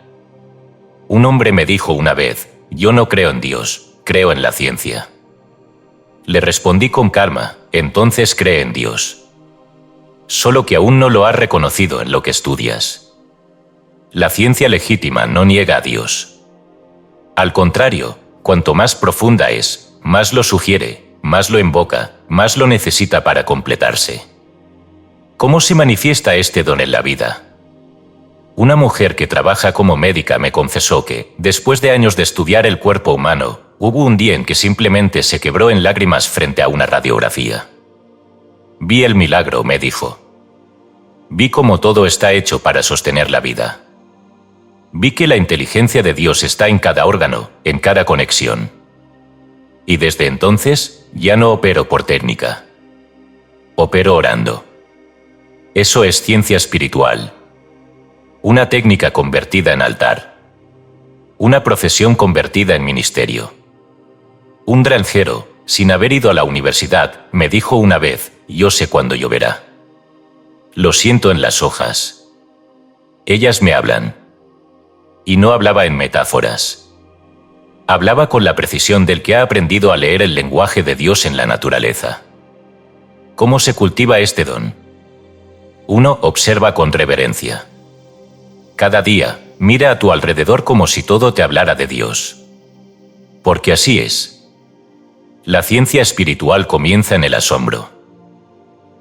Un hombre me dijo una vez, yo no creo en Dios, creo en la ciencia. Le respondí con calma, entonces cree en Dios. Solo que aún no lo has reconocido en lo que estudias. La ciencia legítima no niega a Dios. Al contrario, cuanto más profunda es, más lo sugiere, más lo invoca, más lo necesita para completarse. ¿Cómo se manifiesta este don en la vida? Una mujer que trabaja como médica me confesó que, después de años de estudiar el cuerpo humano, hubo un día en que simplemente se quebró en lágrimas frente a una radiografía. Vi el milagro, me dijo. Vi cómo todo está hecho para sostener la vida. Vi que la inteligencia de Dios está en cada órgano, en cada conexión. Y desde entonces, ya no opero por técnica. Opero orando. Eso es ciencia espiritual. Una técnica convertida en altar. Una profesión convertida en ministerio. Un granjero, sin haber ido a la universidad, me dijo una vez, yo sé cuándo lloverá. Lo siento en las hojas. Ellas me hablan. Y no hablaba en metáforas. Hablaba con la precisión del que ha aprendido a leer el lenguaje de Dios en la naturaleza. ¿Cómo se cultiva este don? 1. Observa con reverencia. Cada día, mira a tu alrededor como si todo te hablara de Dios. Porque así es. La ciencia espiritual comienza en el asombro.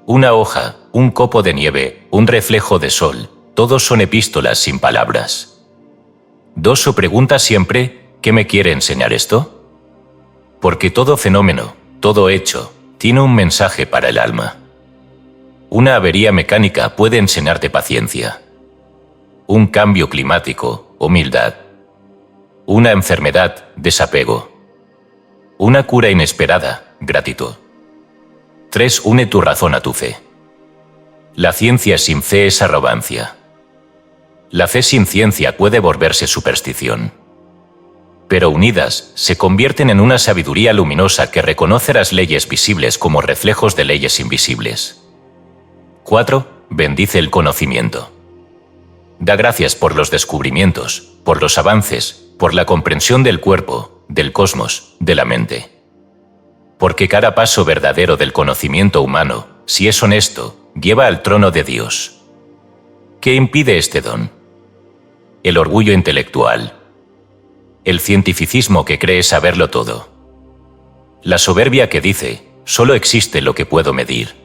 Una hoja, un copo de nieve, un reflejo de sol, todos son epístolas sin palabras. 2. Se pregunta siempre, ¿qué me quiere enseñar esto? Porque todo fenómeno, todo hecho, tiene un mensaje para el alma. Una avería mecánica puede enseñarte paciencia. Un cambio climático, humildad. Una enfermedad, desapego. Una cura inesperada, gratitud. 3. Une tu razón a tu fe. La ciencia sin fe es arrogancia. La fe sin ciencia puede volverse superstición. pero unidas, se convierten en una sabiduría luminosa que reconoce las leyes visibles como reflejos de leyes invisibles. 4. Bendice el conocimiento. Da gracias por los descubrimientos, por los avances, por la comprensión del cuerpo, del cosmos, de la mente. Porque cada paso verdadero del conocimiento humano, si es honesto, lleva al trono de Dios. ¿Qué impide este don? El orgullo intelectual. El cientificismo que cree saberlo todo. La soberbia que dice, solo existe lo que puedo medir.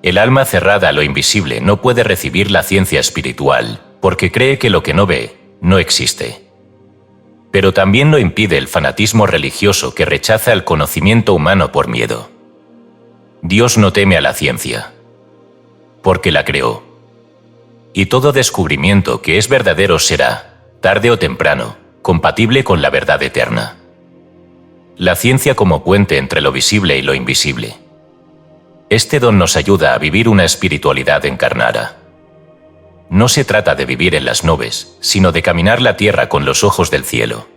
El alma cerrada a lo invisible no puede recibir la ciencia espiritual, porque cree que lo que no ve, no existe. Pero también lo impide el fanatismo religioso que rechaza el conocimiento humano por miedo. Dios no teme a la ciencia, porque la creó. Y todo descubrimiento que es verdadero será, tarde o temprano, compatible con la verdad eterna. La ciencia como puente entre lo visible y lo invisible. Este don nos ayuda a vivir una espiritualidad encarnada. No se trata de vivir en las nubes, sino de caminar la tierra con los ojos del cielo.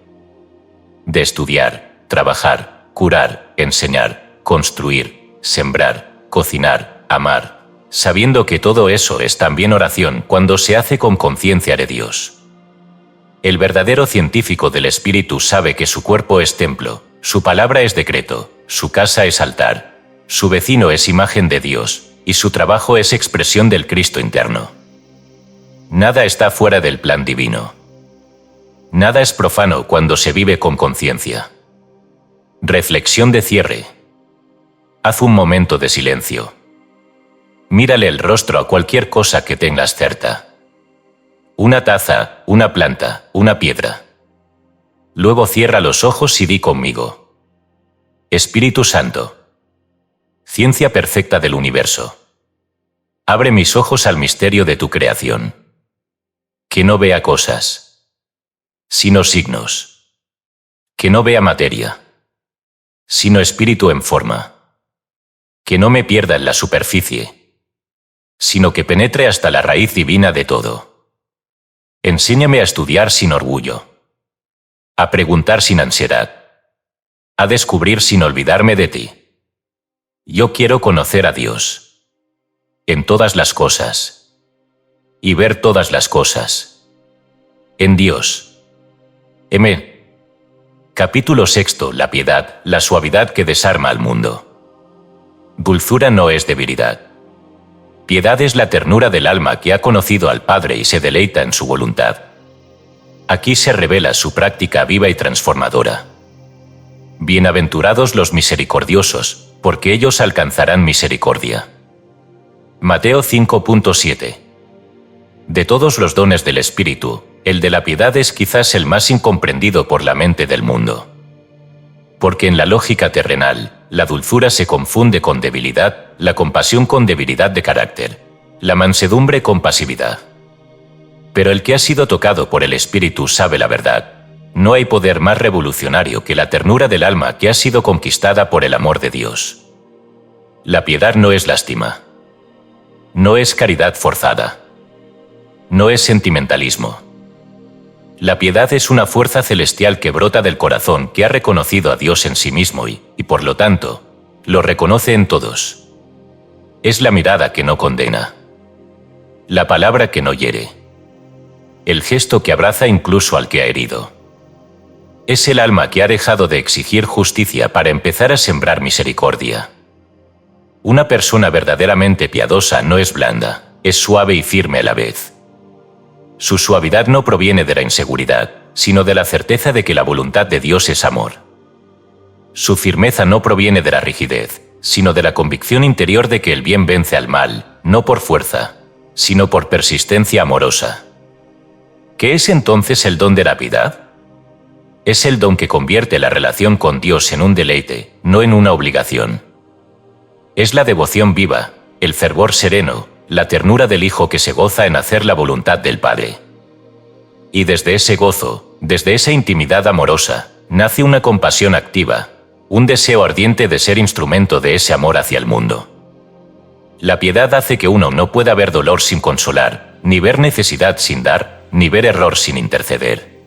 De estudiar, trabajar, curar, enseñar, construir, sembrar, cocinar, amar, sabiendo que todo eso es también oración cuando se hace con conciencia de Dios. El verdadero científico del espíritu sabe que su cuerpo es templo, su palabra es decreto, su casa es altar, su vecino es imagen de Dios, y su trabajo es expresión del Cristo interno. Nada está fuera del plan divino. Nada es profano cuando se vive con conciencia. Reflexión de cierre. Haz un momento de silencio. Mírale el rostro a cualquier cosa que tengas cerca. Una taza, una planta, una piedra. Luego cierra los ojos y di conmigo. Espíritu Santo. Ciencia perfecta del universo. Abre mis ojos al misterio de tu creación. Que no vea cosas, sino signos. Que no vea materia, sino espíritu en forma. Que no me pierda en la superficie, sino que penetre hasta la raíz divina de todo. Enséñame a estudiar sin orgullo, a preguntar sin ansiedad, a descubrir sin olvidarme de ti. Yo quiero conocer a Dios en todas las cosas y ver todas las cosas en Dios. M. Capítulo 6. La piedad, la suavidad que desarma al mundo. Dulzura no es debilidad. Piedad es la ternura del alma que ha conocido al Padre y se deleita en su voluntad. Aquí se revela su práctica viva y transformadora. Bienaventurados los misericordiosos, porque ellos alcanzarán misericordia. Mateo 5.7. De todos los dones del Espíritu, el de la piedad es quizás el más incomprendido por la mente del mundo. Porque en la lógica terrenal, la dulzura se confunde con debilidad, la compasión con debilidad de carácter, la mansedumbre con pasividad. Pero el que ha sido tocado por el Espíritu sabe la verdad. No hay poder más revolucionario que la ternura del alma que ha sido conquistada por el amor de Dios. La piedad no es lástima. No es caridad forzada. No es sentimentalismo. La piedad es una fuerza celestial que brota del corazón que ha reconocido a Dios en sí mismo y, por lo tanto, lo reconoce en todos. Es la mirada que no condena. La palabra que no hiere. El gesto que abraza incluso al que ha herido. Es el alma que ha dejado de exigir justicia para empezar a sembrar misericordia. Una persona verdaderamente piadosa no es blanda, es suave y firme a la vez. Su suavidad no proviene de la inseguridad, sino de la certeza de que la voluntad de Dios es amor. Su firmeza no proviene de la rigidez, sino de la convicción interior de que el bien vence al mal, no por fuerza, sino por persistencia amorosa. ¿Qué es entonces el don de la piedad? Es el don que convierte la relación con Dios en un deleite, no en una obligación. Es la devoción viva, el fervor sereno, la ternura del Hijo que se goza en hacer la voluntad del Padre. Y desde ese gozo, desde esa intimidad amorosa, nace una compasión activa, un deseo ardiente de ser instrumento de ese amor hacia el mundo. La piedad hace que uno no pueda ver dolor sin consolar, ni ver necesidad sin dar, ni ver error sin interceder.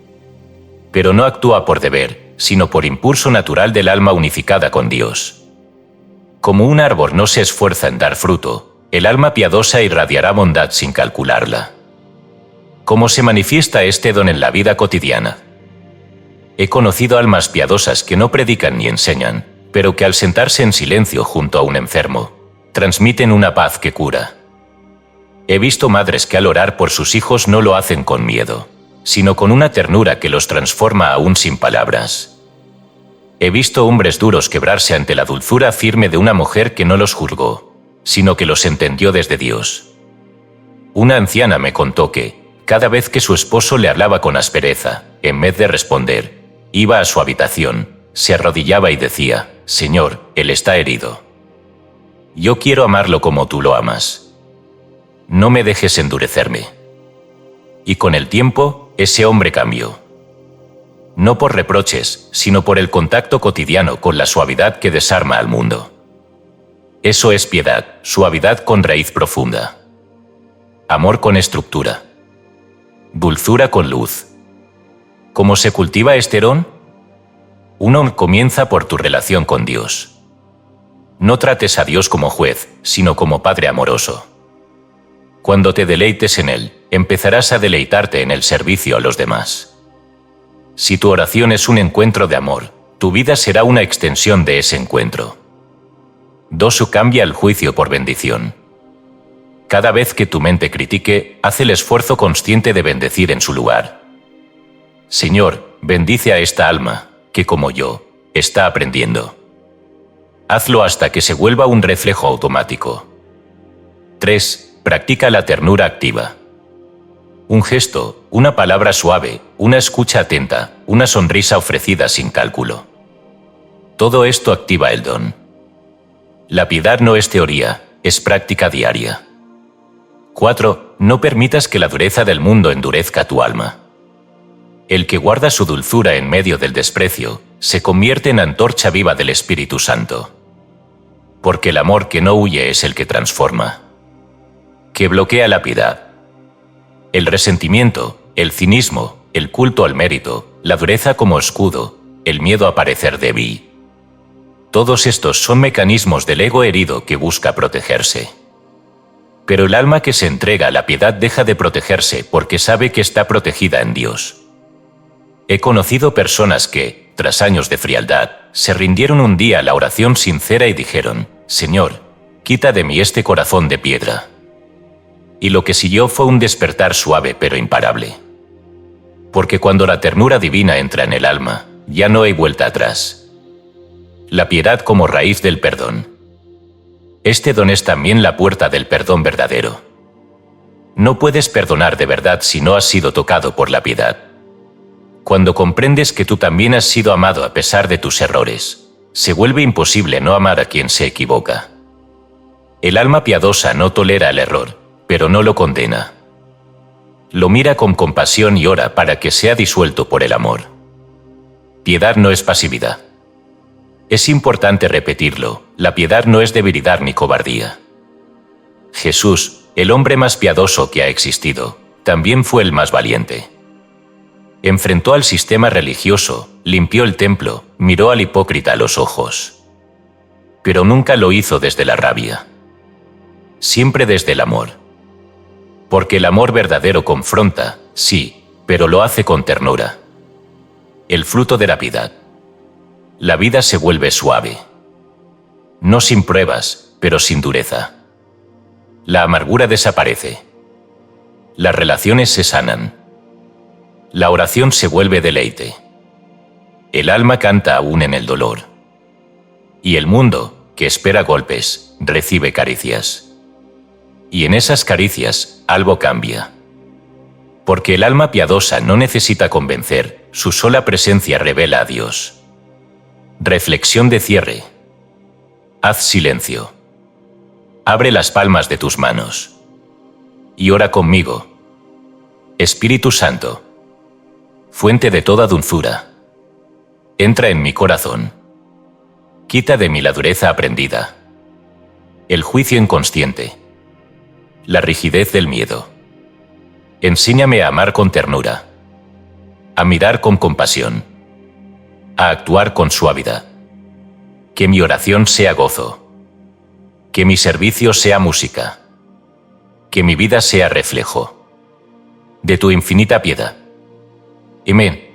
pero no actúa por deber, sino por impulso natural del alma unificada con Dios. Como un árbol no se esfuerza en dar fruto, el alma piadosa irradiará bondad sin calcularla. ¿Cómo se manifiesta este don en la vida cotidiana? He conocido almas piadosas que no predican ni enseñan, pero que al sentarse en silencio junto a un enfermo, transmiten una paz que cura. He visto madres que al orar por sus hijos no lo hacen con miedo, sino con una ternura que los transforma aún sin palabras. He visto hombres duros quebrarse ante la dulzura firme de una mujer que no los juzgó, sino que los entendió desde Dios. Una anciana me contó que, cada vez que su esposo le hablaba con aspereza, en vez de responder, iba a su habitación, se arrodillaba y decía: «Señor, él está herido. Yo quiero amarlo como tú lo amas. No me dejes endurecerme». Y con el tiempo, ese hombre cambió. No por reproches, sino por el contacto cotidiano con la suavidad que desarma al mundo. Eso es piedad, suavidad con raíz profunda. Amor con estructura. Dulzura con luz. ¿Cómo se cultiva este don? Uno comienza por tu relación con Dios. No trates a Dios como juez, sino como Padre amoroso. Cuando te deleites en Él, empezarás a deleitarte en el servicio a los demás. Si tu oración es un encuentro de amor, tu vida será una extensión de ese encuentro. 2. Cambia el juicio por bendición. Cada vez que tu mente critique, haz el esfuerzo consciente de bendecir en su lugar. Señor, bendice a esta alma, que como yo, está aprendiendo. Hazlo hasta que se vuelva un reflejo automático. 3. Practica la ternura activa. Un gesto, una palabra suave, una escucha atenta, una sonrisa ofrecida sin cálculo. Todo esto activa el don. La piedad no es teoría, es práctica diaria. 4. No permitas que la dureza del mundo endurezca tu alma. El que guarda su dulzura en medio del desprecio, se convierte en antorcha viva del Espíritu Santo. Porque el amor que no huye es el que transforma. Que bloquea la piedad. El resentimiento, el cinismo, el culto al mérito, la dureza como escudo, el miedo a parecer débil. Todos estos son mecanismos del ego herido que busca protegerse. Pero el alma que se entrega a la piedad deja de protegerse porque sabe que está protegida en Dios. He conocido personas que, tras años de frialdad, se rindieron un día a la oración sincera y dijeron: «Señor, quita de mí este corazón de piedra». Y lo que siguió fue un despertar suave pero imparable. Porque cuando la ternura divina entra en el alma, ya no hay vuelta atrás. La piedad como raíz del perdón. Este don es también la puerta del perdón verdadero. No puedes perdonar de verdad si no has sido tocado por la piedad. Cuando comprendes que tú también has sido amado a pesar de tus errores, se vuelve imposible no amar a quien se equivoca. El alma piadosa no tolera el error, pero no lo condena. Lo mira con compasión y ora para que sea disuelto por el amor. Piedad no es pasividad. Es importante repetirlo, la piedad no es debilidad ni cobardía. Jesús, el hombre más piadoso que ha existido, también fue el más valiente. Enfrentó al sistema religioso, limpió el templo, miró al hipócrita a los ojos. Pero nunca lo hizo desde la rabia. Siempre desde el amor. Porque el amor verdadero confronta, sí, pero lo hace con ternura. El fruto de la piedad. La vida se vuelve suave. No sin pruebas, pero sin dureza. La amargura desaparece. Las relaciones se sanan. La oración se vuelve deleite. El alma canta aún en el dolor. Y el mundo, que espera golpes, recibe caricias. Y en esas caricias, algo cambia. Porque el alma piadosa no necesita convencer, su sola presencia revela a Dios. Reflexión de cierre. Haz silencio. Abre las palmas de tus manos. Y ora conmigo. Espíritu Santo, fuente de toda dulzura, entra en mi corazón. Quita de mí la dureza aprendida, el juicio inconsciente, la rigidez del miedo. Enséñame a amar con ternura. a mirar con compasión, a actuar con suavidad. Que mi oración sea gozo, que mi servicio sea música, que mi vida sea reflejo de tu infinita piedad. Amén.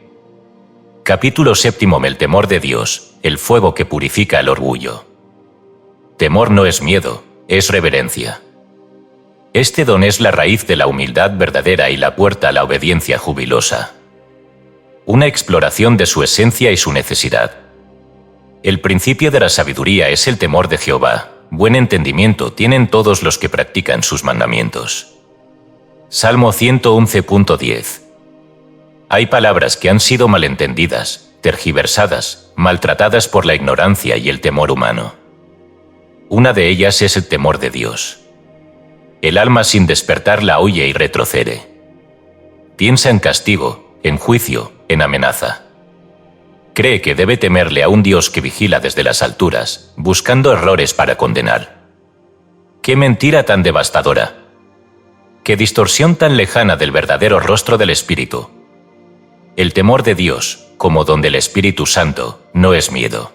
Capítulo 7. El temor de Dios, el fuego que purifica el orgullo. Temor no es miedo, es reverencia. Este don es la raíz de la humildad verdadera y la puerta a la obediencia jubilosa. Una exploración de su esencia y su necesidad. El principio de la sabiduría es el temor de Jehová. Buen entendimiento tienen todos los que practican sus mandamientos. Salmo 111.10. Hay palabras que han sido malentendidas, tergiversadas, maltratadas por la ignorancia y el temor humano. Una de ellas es el temor de Dios. El alma sin despertar la huye y retrocede. Piensa en castigo, en juicio, en amenaza. Cree que debe temerle a un Dios que vigila desde las alturas, buscando errores para condenar. ¡Qué mentira tan devastadora! ¡Qué distorsión tan lejana del verdadero rostro del Espíritu! El temor de Dios, como don del Espíritu Santo, no es miedo.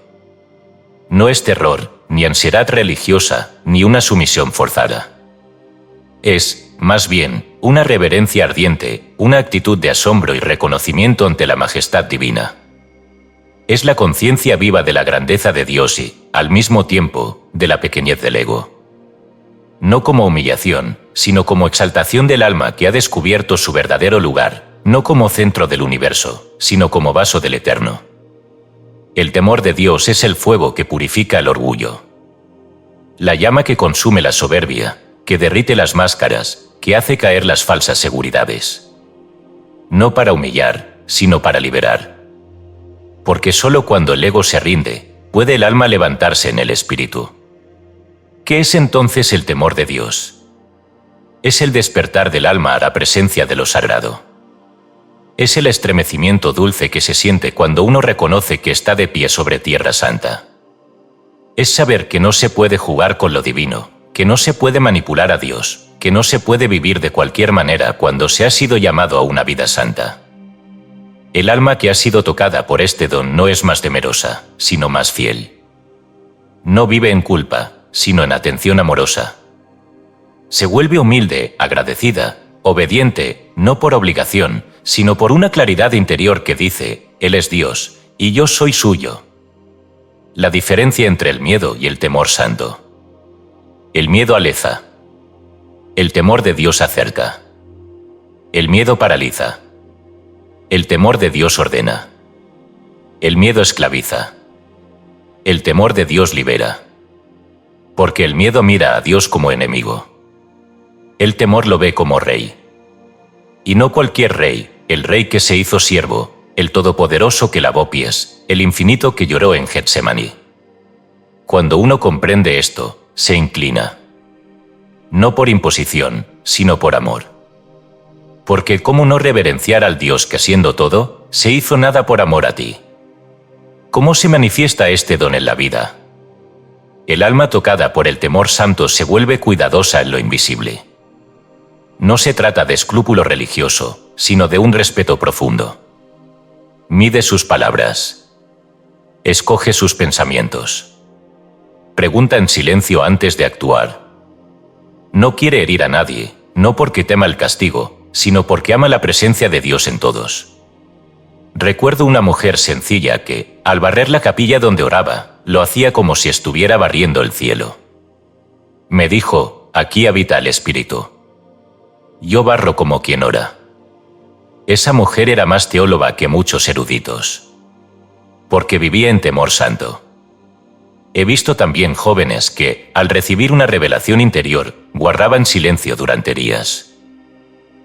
No es terror, ni ansiedad religiosa, ni una sumisión forzada. Es, más bien, una reverencia ardiente, una actitud de asombro y reconocimiento ante la majestad divina. Es la conciencia viva de la grandeza de Dios y, al mismo tiempo, de la pequeñez del ego. No como humillación, sino como exaltación del alma que ha descubierto su verdadero lugar, no como centro del universo, sino como vaso del Eterno. El temor de Dios es el fuego que purifica el orgullo. La llama que consume la soberbia, que derrite las máscaras, que hace caer las falsas seguridades. No para humillar, sino para liberar. Porque solo cuando el ego se rinde, puede el alma levantarse en el espíritu. ¿Qué es entonces el temor de Dios? Es el despertar del alma a la presencia de lo sagrado. Es el estremecimiento dulce que se siente cuando uno reconoce que está de pie sobre tierra santa. Es saber que no se puede jugar con lo divino, que no se puede manipular a Dios, que no se puede vivir de cualquier manera cuando se ha sido llamado a una vida santa. El alma que ha sido tocada por este don no es más temerosa, sino más fiel. No vive en culpa, sino en atención amorosa. Se vuelve humilde, agradecida, obediente, no por obligación, sino por una claridad interior que dice, Él es Dios, y yo soy suyo. La diferencia entre el miedo y el temor santo. El miedo aleza. El temor de Dios acerca. El miedo paraliza. El temor de Dios ordena. El miedo esclaviza. El temor de Dios libera. Porque el miedo mira a Dios como enemigo. El temor lo ve como rey. Y no cualquier rey, el rey que se hizo siervo, el todopoderoso que lavó pies, el infinito que lloró en Getsemaní. Cuando uno comprende esto, se inclina. No por imposición, sino por amor. Porque ¿cómo no reverenciar al Dios que siendo todo, se hizo nada por amor a ti? ¿Cómo se manifiesta este don en la vida? El alma tocada por el temor santo se vuelve cuidadosa en lo invisible. No se trata de escrúpulo religioso, sino de un respeto profundo. Mide sus palabras. Escoge sus pensamientos. Pregunta en silencio antes de actuar. No quiere herir a nadie, no porque tema el castigo, sino porque ama la presencia de Dios en todos. Recuerdo una mujer sencilla que, al barrer la capilla donde oraba, lo hacía como si estuviera barriendo el cielo. Me dijo, aquí habita el Espíritu. Yo barro como quien ora. Esa mujer era más teóloga que muchos eruditos. Porque vivía en temor santo. He visto también jóvenes que, al recibir una revelación interior, guardaban silencio durante días.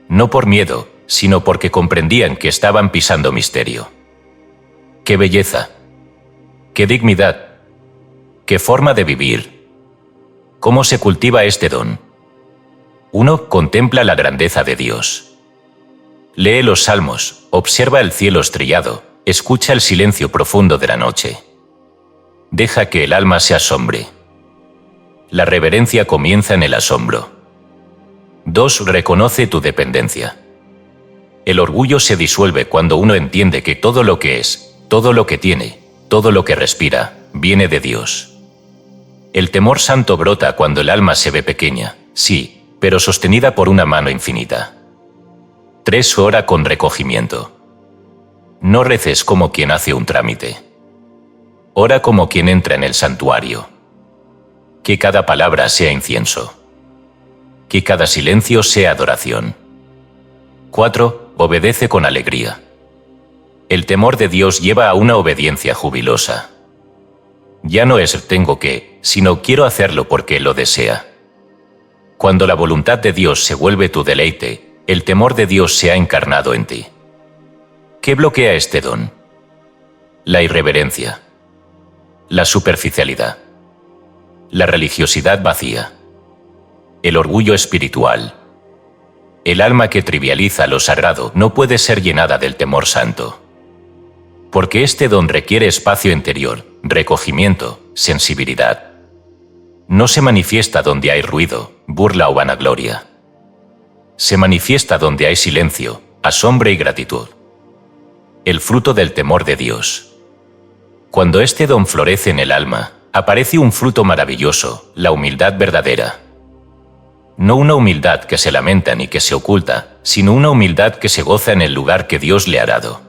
No por miedo, sino porque comprendían que estaban pisando misterio. ¡Qué belleza! ¡Qué dignidad! ¡Qué forma de vivir! ¿Cómo se cultiva este don? Uno contempla la grandeza de Dios. Lee los salmos, observa el cielo estrellado, escucha el silencio profundo de la noche. Deja que el alma se asombre. La reverencia comienza en el asombro. 2. Reconoce tu dependencia. El orgullo se disuelve cuando uno entiende que todo lo que es, todo lo que tiene, todo lo que respira, viene de Dios. El temor santo brota cuando el alma se ve pequeña, sí, pero sostenida por una mano infinita. 3. Ora con recogimiento. No reces como quien hace un trámite. Ora como quien entra en el santuario. Que cada palabra sea incienso. Que cada silencio sea adoración. 4. Obedece con alegría. El temor de Dios lleva a una obediencia jubilosa. Ya no es tengo que, sino quiero hacerlo porque lo desea. Cuando la voluntad de Dios se vuelve tu deleite, el temor de Dios se ha encarnado en ti. ¿Qué bloquea este don? La irreverencia. La superficialidad. La religiosidad vacía. El orgullo espiritual. El alma que trivializa lo sagrado no puede ser llenada del temor santo. Porque este don requiere espacio interior, recogimiento, sensibilidad. No se manifiesta donde hay ruido, burla o vanagloria. Se manifiesta donde hay silencio, asombro y gratitud. El fruto del temor de Dios. Cuando este don florece en el alma, aparece un fruto maravilloso, la humildad verdadera. No una humildad que se lamenta ni que se oculta, sino una humildad que se goza en el lugar que Dios le ha dado.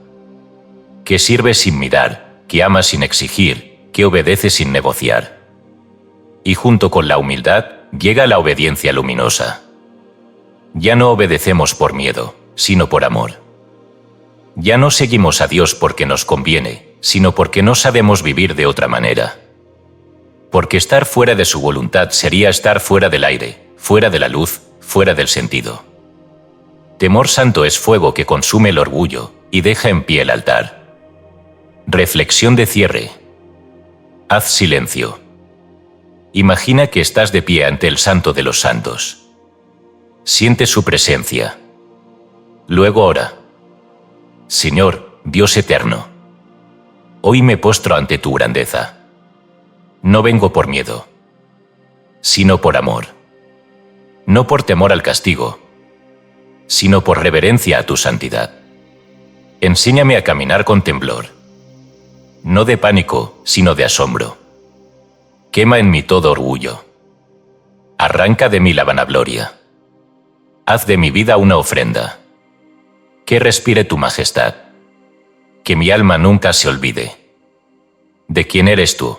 Que sirve sin mirar, que ama sin exigir, que obedece sin negociar. Y junto con la humildad, llega la obediencia luminosa. Ya no obedecemos por miedo, sino por amor. Ya no seguimos a Dios porque nos conviene, sino porque no sabemos vivir de otra manera. Porque estar fuera de su voluntad sería estar fuera del aire, fuera de la luz, fuera del sentido. Temor santo es fuego que consume el orgullo y deja en pie el altar. Reflexión de cierre. Haz silencio. Imagina que estás de pie ante el Santo de los Santos. Siente su presencia. Luego ora. Señor, Dios eterno. Hoy me postro ante tu grandeza. No vengo por miedo, sino por amor. No por temor al castigo, sino por reverencia a tu santidad. Enséñame a caminar con temblor. No de pánico, sino de asombro. Quema en mí todo orgullo. Arranca de mí la vanagloria. Haz de mi vida una ofrenda. Que respire tu majestad. Que mi alma nunca se olvide de quién eres tú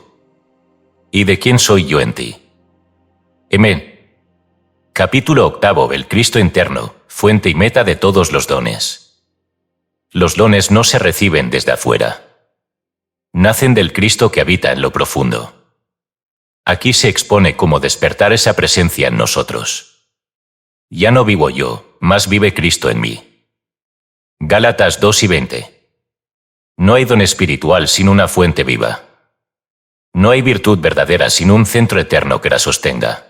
y de quién soy yo en ti. Amén. Capítulo 8. El Cristo interno, fuente y meta de todos los dones. Los dones no se reciben desde afuera. Nacen del Cristo que habita en lo profundo. Aquí se expone cómo despertar esa presencia en nosotros. Ya no vivo yo, más vive Cristo en mí. Gálatas 2:20. No hay don espiritual sin una fuente viva. No hay virtud verdadera sin un centro eterno que la sostenga.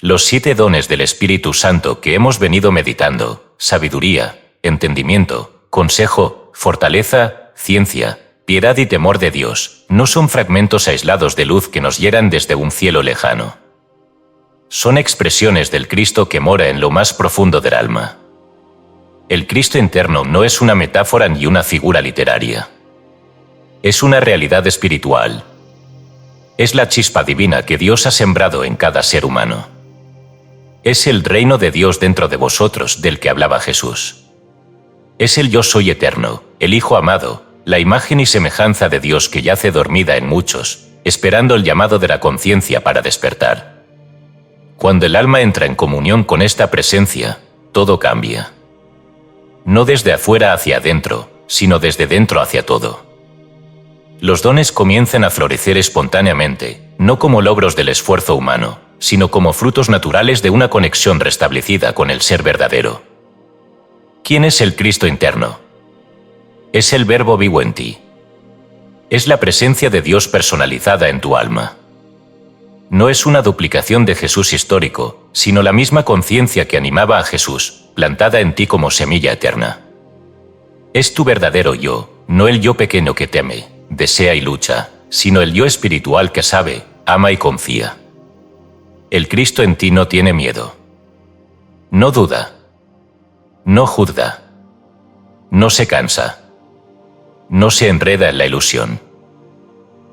Los 7 dones del Espíritu Santo que hemos venido meditando, sabiduría, entendimiento, consejo, fortaleza, ciencia, piedad y temor de Dios, no son fragmentos aislados de luz que nos llegan desde un cielo lejano. Son expresiones del Cristo que mora en lo más profundo del alma. El Cristo interno no es una metáfora ni una figura literaria. Es una realidad espiritual. Es la chispa divina que Dios ha sembrado en cada ser humano. Es el reino de Dios dentro de vosotros del que hablaba Jesús. Es el yo soy eterno, el Hijo amado, la imagen y semejanza de Dios que yace dormida en muchos, esperando el llamado de la conciencia para despertar. Cuando el alma entra en comunión con esta presencia, todo cambia. No desde afuera hacia adentro, sino desde dentro hacia todo. Los dones comienzan a florecer espontáneamente, no como logros del esfuerzo humano, sino como frutos naturales de una conexión restablecida con el ser verdadero. ¿Quién es el Cristo interno? Es el Verbo vivo en ti. Es la presencia de Dios personalizada en tu alma. No es una duplicación de Jesús histórico, sino la misma conciencia que animaba a Jesús, plantada en ti como semilla eterna. Es tu verdadero yo, no el yo pequeño que teme, desea y lucha, sino el yo espiritual que sabe, ama y confía. El Cristo en ti no tiene miedo. No duda. No juzga. No se cansa. No se enreda en la ilusión.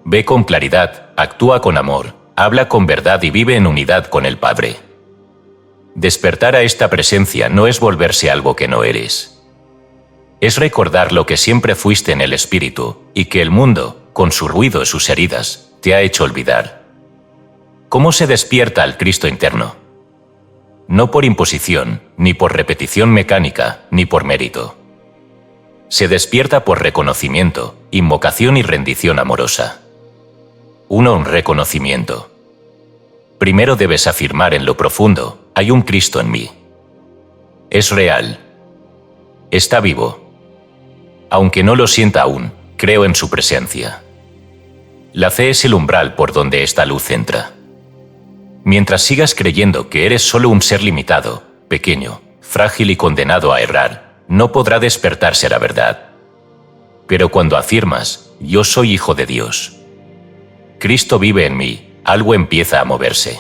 Ve con claridad, actúa con amor, habla con verdad y vive en unidad con el Padre. Despertar a esta presencia no es volverse algo que no eres. Es recordar lo que siempre fuiste en el espíritu y que el mundo, con su ruido y sus heridas, te ha hecho olvidar. ¿Cómo se despierta al Cristo interno? No por imposición, ni por repetición mecánica, ni por mérito. Se despierta por reconocimiento, invocación y rendición amorosa. Un reconocimiento. Primero debes afirmar en lo profundo, hay un Cristo en mí. Es real. Está vivo. Aunque no lo sienta aún, creo en su presencia. La fe es el umbral por donde esta luz entra. Mientras sigas creyendo que eres solo un ser limitado, pequeño, frágil y condenado a errar, no podrá despertarse la verdad. Pero cuando afirmas, yo soy hijo de Dios, Cristo vive en mí, algo empieza a moverse.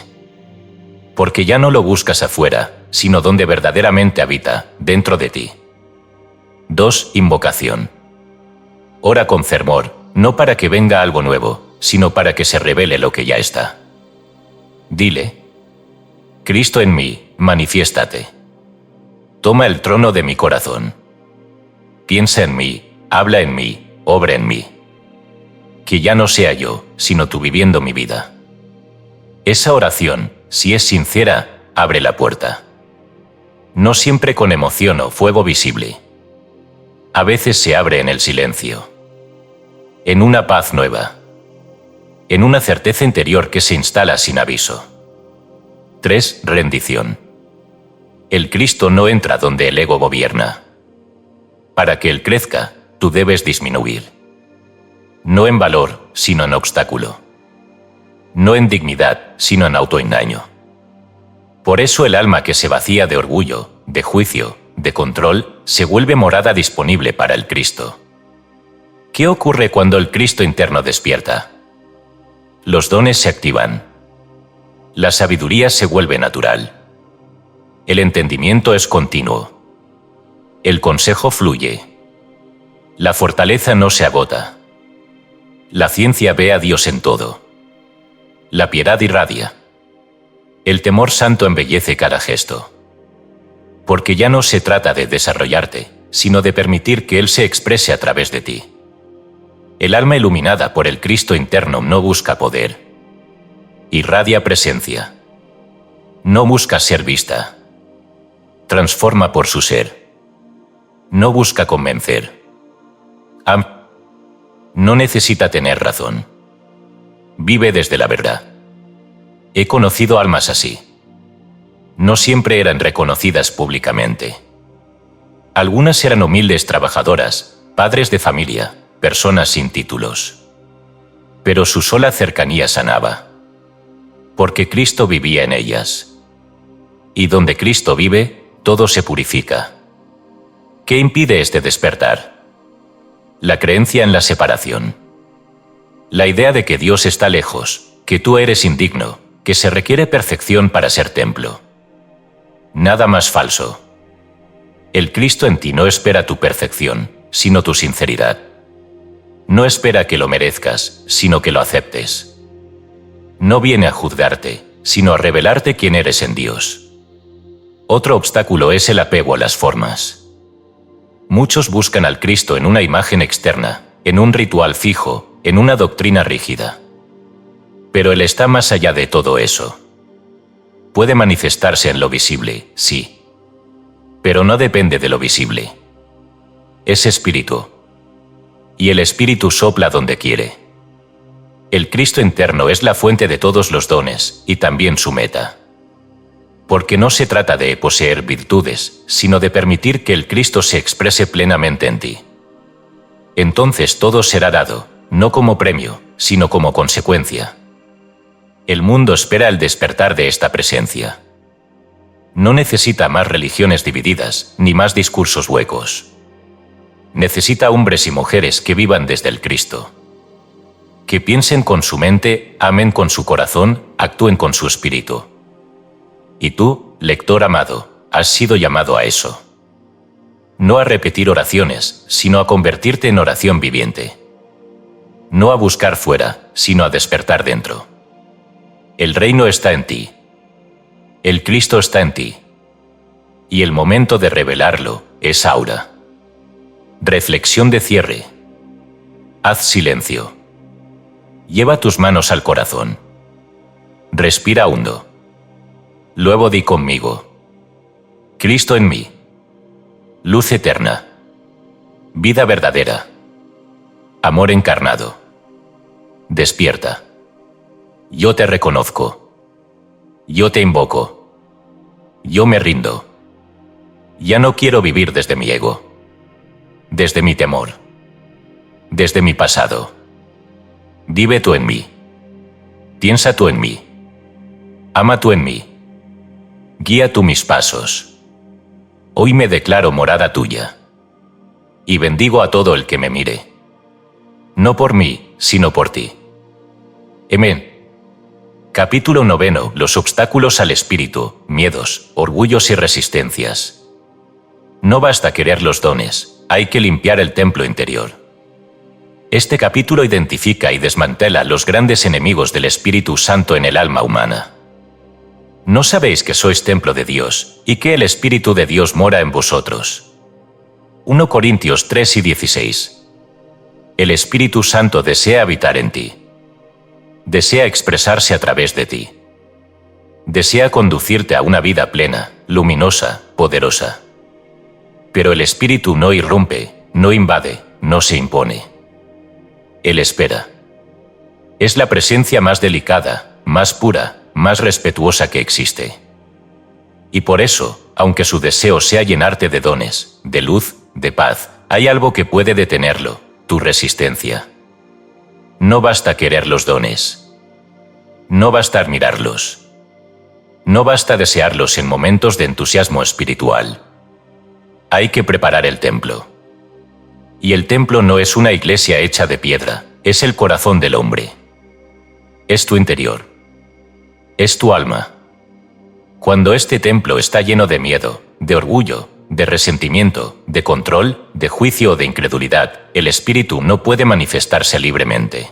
Porque ya no lo buscas afuera, sino donde verdaderamente habita, dentro de ti. 2. Invocación. Ora con fervor, no para que venga algo nuevo, sino para que se revele lo que ya está. Dile: Cristo en mí, manifiéstate. Toma el trono de mi corazón. Piensa en mí, habla en mí, obra en mí. Que ya no sea yo, sino tú viviendo mi vida. Esa oración, si es sincera, abre la puerta. No siempre con emoción o fuego visible. A veces se abre en el silencio. En una paz nueva. En una certeza interior que se instala sin aviso. 3. Rendición. El Cristo no entra donde el ego gobierna. Para que Él crezca, tú debes disminuir. No en valor, sino en obstáculo. No en dignidad, sino en autoengaño. Por eso el alma que se vacía de orgullo, de juicio, de control, se vuelve morada disponible para el Cristo. ¿Qué ocurre cuando el Cristo interno despierta? Los dones se activan. La sabiduría se vuelve natural. El entendimiento es continuo. El consejo fluye. La fortaleza no se agota. La ciencia ve a Dios en todo. La piedad irradia. El temor santo embellece cada gesto. Porque ya no se trata de desarrollarte, sino de permitir que Él se exprese a través de ti. El alma iluminada por el Cristo interno no busca poder. Irradia presencia. No busca ser vista. Transforma por su ser. No busca convencer. No necesita tener razón. Vive desde la verdad. He conocido almas así. No siempre eran reconocidas públicamente. Algunas eran humildes trabajadoras, padres de familia, personas sin títulos. Pero su sola cercanía sanaba. Porque Cristo vivía en ellas. Y donde Cristo vive, todo se purifica. ¿Qué impide este despertar? La creencia en la separación. La idea de que Dios está lejos, que tú eres indigno, que se requiere perfección para ser templo. Nada más falso. El Cristo en ti no espera tu perfección, sino tu sinceridad. No espera que lo merezcas, sino que lo aceptes. No viene a juzgarte, sino a revelarte quién eres en Dios. Otro obstáculo es el apego a las formas. Muchos buscan al Cristo en una imagen externa, en un ritual fijo, en una doctrina rígida. Pero Él está más allá de todo eso. Puede manifestarse en lo visible, sí. Pero no depende de lo visible. Es espíritu. Y el espíritu sopla donde quiere. El Cristo interno es la fuente de todos los dones y también su meta. Porque no se trata de poseer virtudes, sino de permitir que el Cristo se exprese plenamente en ti. Entonces todo será dado, no como premio, sino como consecuencia. El mundo espera el despertar de esta presencia. No necesita más religiones divididas, ni más discursos huecos. Necesita hombres y mujeres que vivan desde el Cristo. Que piensen con su mente, amen con su corazón, actúen con su espíritu. Y tú, lector amado, has sido llamado a eso. No a repetir oraciones, sino a convertirte en oración viviente. No a buscar fuera, sino a despertar dentro. El reino está en ti. El Cristo está en ti. Y el momento de revelarlo es ahora. Reflexión de cierre. Haz silencio. Lleva tus manos al corazón. Respira hondo. Luego di conmigo. Cristo en mí. Luz eterna. Vida verdadera. Amor encarnado. Despierta. Yo te reconozco. Yo te invoco. Yo me rindo. Ya no quiero vivir desde mi ego. Desde mi temor. Desde mi pasado. Vive tú en mí. Piensa tú en mí. Ama tú en mí. Guía tú mis pasos. Hoy me declaro morada tuya. Y bendigo a todo el que me mire. No por mí, sino por ti. Amén. Capítulo 9. Los obstáculos al espíritu, miedos, orgullos y resistencias. No basta querer los dones, hay que limpiar el templo interior. Este capítulo identifica y desmantela los grandes enemigos del Espíritu Santo en el alma humana. ¿No sabéis que sois templo de Dios, y que el Espíritu de Dios mora en vosotros? 1 Corintios 3:16. El Espíritu Santo desea habitar en ti. Desea expresarse a través de ti. Desea conducirte a una vida plena, luminosa, poderosa. Pero el Espíritu no irrumpe, no invade, no se impone. Él espera. Es la presencia más delicada, más pura, más respetuosa que existe. Y por eso, aunque su deseo sea llenarte de dones, de luz, de paz, hay algo que puede detenerlo, tu resistencia. No basta querer los dones. No basta admirarlos. No basta desearlos en momentos de entusiasmo espiritual. Hay que preparar el templo. Y el templo no es una iglesia hecha de piedra, es el corazón del hombre. Es tu interior. Es tu alma. Cuando este templo está lleno de miedo, de orgullo, de resentimiento, de control, de juicio o de incredulidad, el espíritu no puede manifestarse libremente.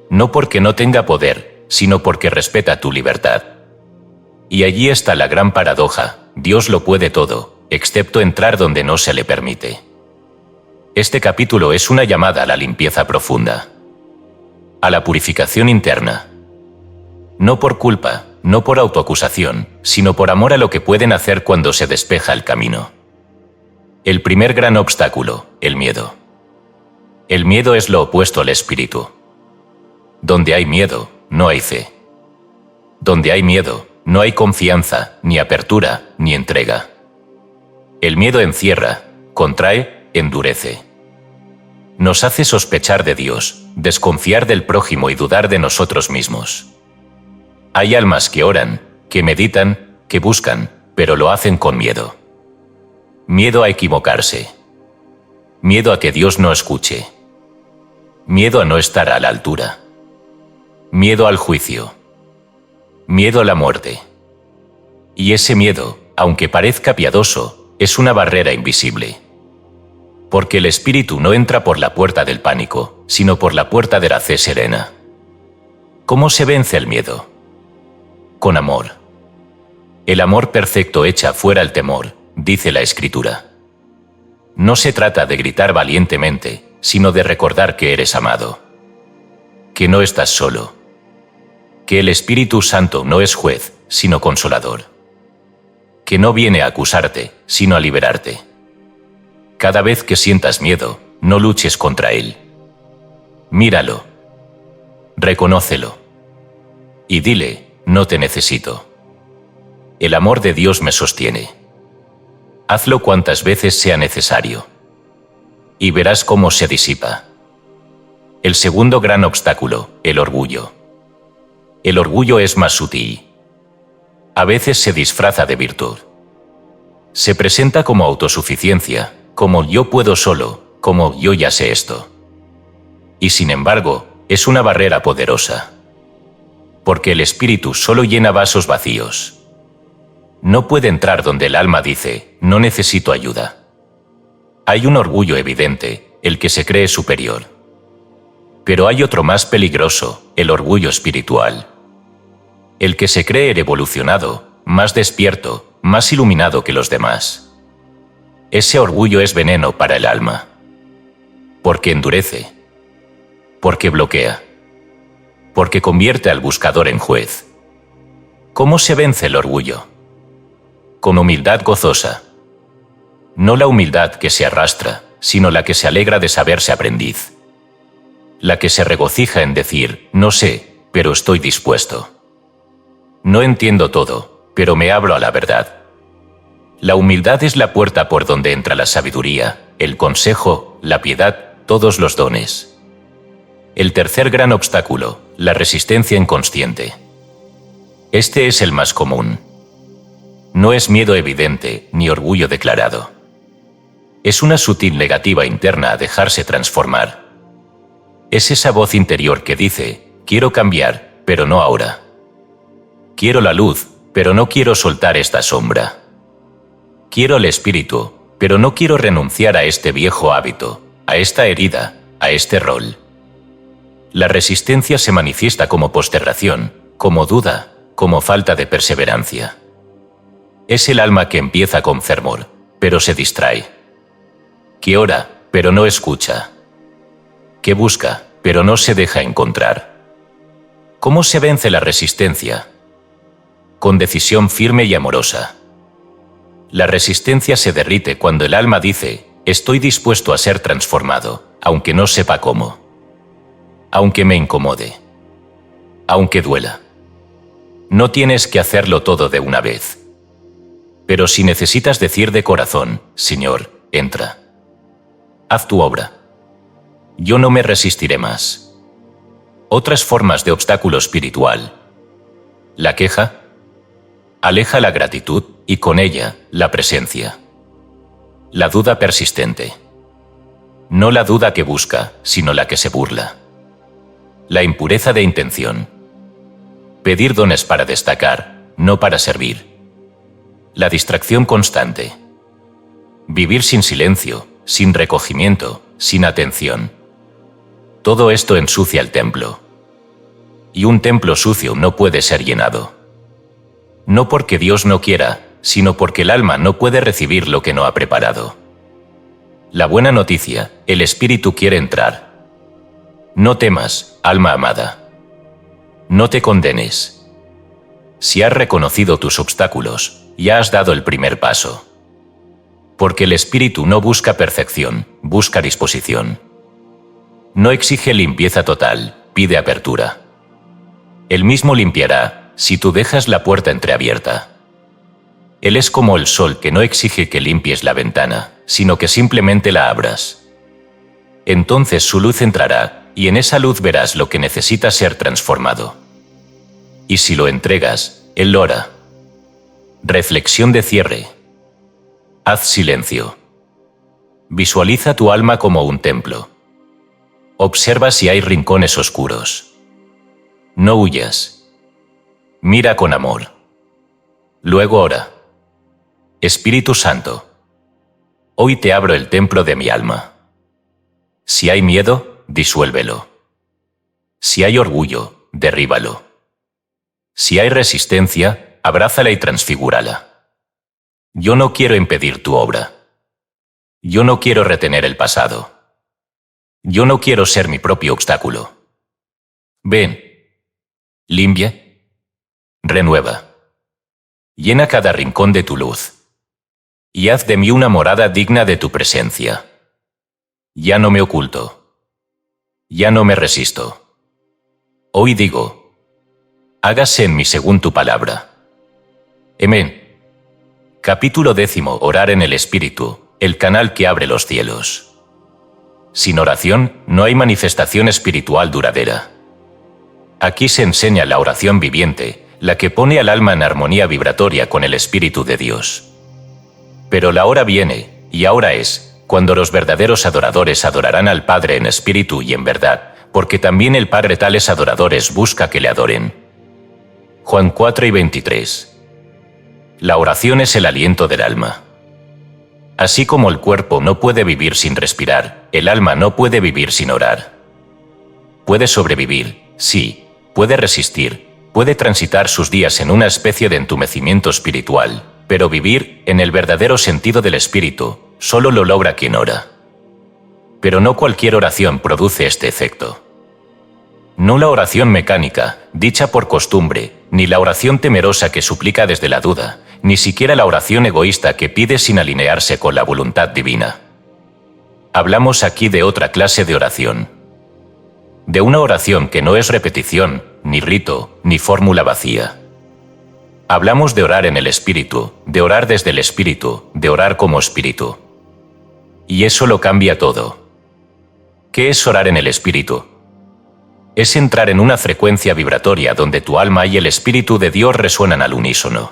No porque no tenga poder, sino porque respeta tu libertad. Y allí está la gran paradoja: Dios lo puede todo, excepto entrar donde no se le permite. Este capítulo es una llamada a la limpieza profunda, a la purificación interna. No por culpa, no por autoacusación, sino por amor a lo que pueden hacer cuando se despeja el camino. El primer gran obstáculo, el miedo. El miedo es lo opuesto al espíritu. Donde hay miedo, no hay fe. Donde hay miedo, no hay confianza, ni apertura, ni entrega. El miedo encierra, contrae, endurece. Nos hace sospechar de Dios, desconfiar del prójimo y dudar de nosotros mismos. Hay almas que oran, que meditan, que buscan, pero lo hacen con miedo. Miedo a equivocarse. Miedo a que Dios no escuche. Miedo a no estar a la altura. Miedo al juicio. Miedo a la muerte. Y ese miedo, aunque parezca piadoso, es una barrera invisible. Porque el espíritu no entra por la puerta del pánico, sino por la puerta de la fe serena. ¿Cómo se vence el miedo? Con amor. El amor perfecto echa fuera el temor, dice la Escritura. No se trata de gritar valientemente, sino de recordar que eres amado. Que no estás solo. Que el Espíritu Santo no es juez, sino consolador. Que no viene a acusarte, sino a liberarte. Cada vez que sientas miedo, no luches contra él. Míralo. Reconócelo. Y dile: no te necesito. El amor de Dios me sostiene. Hazlo cuantas veces sea necesario. Y verás cómo se disipa. El segundo gran obstáculo, el orgullo. El orgullo es más sutil. A veces se disfraza de virtud. Se presenta como autosuficiencia, como yo puedo solo, como yo ya sé esto. Y sin embargo, es una barrera poderosa. Porque el espíritu solo llena vasos vacíos. No puede entrar donde el alma dice: no necesito ayuda. Hay un orgullo evidente, el que se cree superior. Pero hay otro más peligroso, el orgullo espiritual. El que se cree evolucionado, más despierto, más iluminado que los demás. Ese orgullo es veneno para el alma. Porque endurece. Porque bloquea. Porque convierte al buscador en juez. ¿Cómo se vence el orgullo? Con humildad gozosa. No la humildad que se arrastra, sino la que se alegra de saberse aprendiz. La que se regocija en decir, no sé, pero estoy dispuesto. No entiendo todo, pero me abro a la verdad. La humildad es la puerta por donde entra la sabiduría, el consejo, la piedad, todos los dones. El tercer gran obstáculo, la resistencia inconsciente. Este es el más común. No es miedo evidente ni orgullo declarado. Es una sutil negativa interna a dejarse transformar. Es esa voz interior que dice, quiero cambiar, pero no ahora. Quiero la luz, pero no quiero soltar esta sombra. Quiero el espíritu, pero no quiero renunciar a este viejo hábito, a esta herida, a este rol. La resistencia se manifiesta como postergación, como duda, como falta de perseverancia. Es el alma que empieza con fervor, pero se distrae. Que ora, pero no escucha. Que busca, pero no se deja encontrar. ¿Cómo se vence la resistencia? Con decisión firme y amorosa. La resistencia se derrite cuando el alma dice, estoy dispuesto a ser transformado, aunque no sepa cómo. Aunque me incomode. Aunque duela. No tienes que hacerlo todo de una vez. Pero si necesitas decir de corazón, Señor, entra. Haz tu obra. Yo no me resistiré más. Otras formas de obstáculo espiritual. La queja. Aleja la gratitud y con ella, la presencia. La duda persistente. No la duda que busca, sino la que se burla. La impureza de intención. Pedir dones para destacar, no para servir. La distracción constante. Vivir sin silencio, sin recogimiento, sin atención. Todo esto ensucia el templo. Y un templo sucio no puede ser llenado. No porque Dios no quiera, sino porque el alma no puede recibir lo que no ha preparado. La buena noticia, el Espíritu quiere entrar. No temas, alma amada. No te condenes. Si has reconocido tus obstáculos, ya has dado el primer paso. Porque el Espíritu no busca perfección, busca disposición. No exige limpieza total, pide apertura. Él mismo limpiará, si tú dejas la puerta entreabierta. Él es como el sol que no exige que limpies la ventana, sino que simplemente la abras. Entonces su luz entrará, y en esa luz verás lo que necesita ser transformado. Y si lo entregas, Él lo hará. Reflexión de cierre. Haz silencio. Visualiza tu alma como un templo. Observa si hay rincones oscuros. No huyas. Mira con amor. Luego ora. Espíritu Santo, hoy te abro el templo de mi alma. Si hay miedo, disuélvelo. Si hay orgullo, derríbalo. Si hay resistencia, abrázala y transfigúrala. Yo no quiero impedir tu obra. Yo no quiero retener el pasado. Yo no quiero ser mi propio obstáculo. Ven. Limpia. Renueva. Llena cada rincón de tu luz. Y haz de mí una morada digna de tu presencia. Ya no me oculto. Ya no me resisto. Hoy digo, hágase en mí según tu palabra. Amén. Capítulo 10. Orar en el Espíritu, el canal que abre los cielos. Sin oración, no hay manifestación espiritual duradera. Aquí se enseña la oración viviente, la que pone al alma en armonía vibratoria con el Espíritu de Dios. Pero la hora viene, y ahora es, cuando los verdaderos adoradores adorarán al Padre en espíritu y en verdad, porque también el Padre tales adoradores busca que le adoren. Juan 4:23. La oración es el aliento del alma. Así como el cuerpo no puede vivir sin respirar, el alma no puede vivir sin orar. Puede sobrevivir, sí, puede resistir, puede transitar sus días en una especie de entumecimiento espiritual, pero vivir, en el verdadero sentido del espíritu, solo lo logra quien ora. Pero no cualquier oración produce este efecto. No la oración mecánica, dicha por costumbre, ni la oración temerosa que suplica desde la duda, ni siquiera la oración egoísta que pide sin alinearse con la voluntad divina. Hablamos aquí de otra clase de oración. De una oración que no es repetición, ni rito, ni fórmula vacía. Hablamos de orar en el espíritu, de orar desde el espíritu, de orar como espíritu. Y eso lo cambia todo. ¿Qué es orar en el espíritu? Es entrar en una frecuencia vibratoria donde tu alma y el espíritu de Dios resuenan al unísono.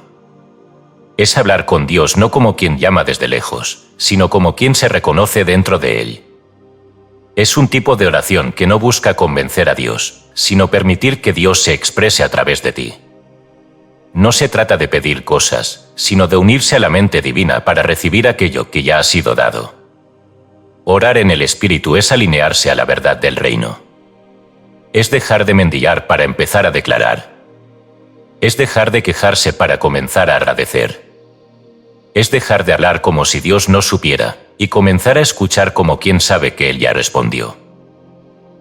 Es hablar con Dios no como quien llama desde lejos, sino como quien se reconoce dentro de Él. Es un tipo de oración que no busca convencer a Dios, sino permitir que Dios se exprese a través de ti. No se trata de pedir cosas, sino de unirse a la mente divina para recibir aquello que ya ha sido dado. Orar en el espíritu es alinearse a la verdad del reino. Es dejar de mendigar para empezar a declarar. Es dejar de quejarse para comenzar a agradecer. Es dejar de hablar como si Dios no supiera y comenzar a escuchar como quien sabe que Él ya respondió.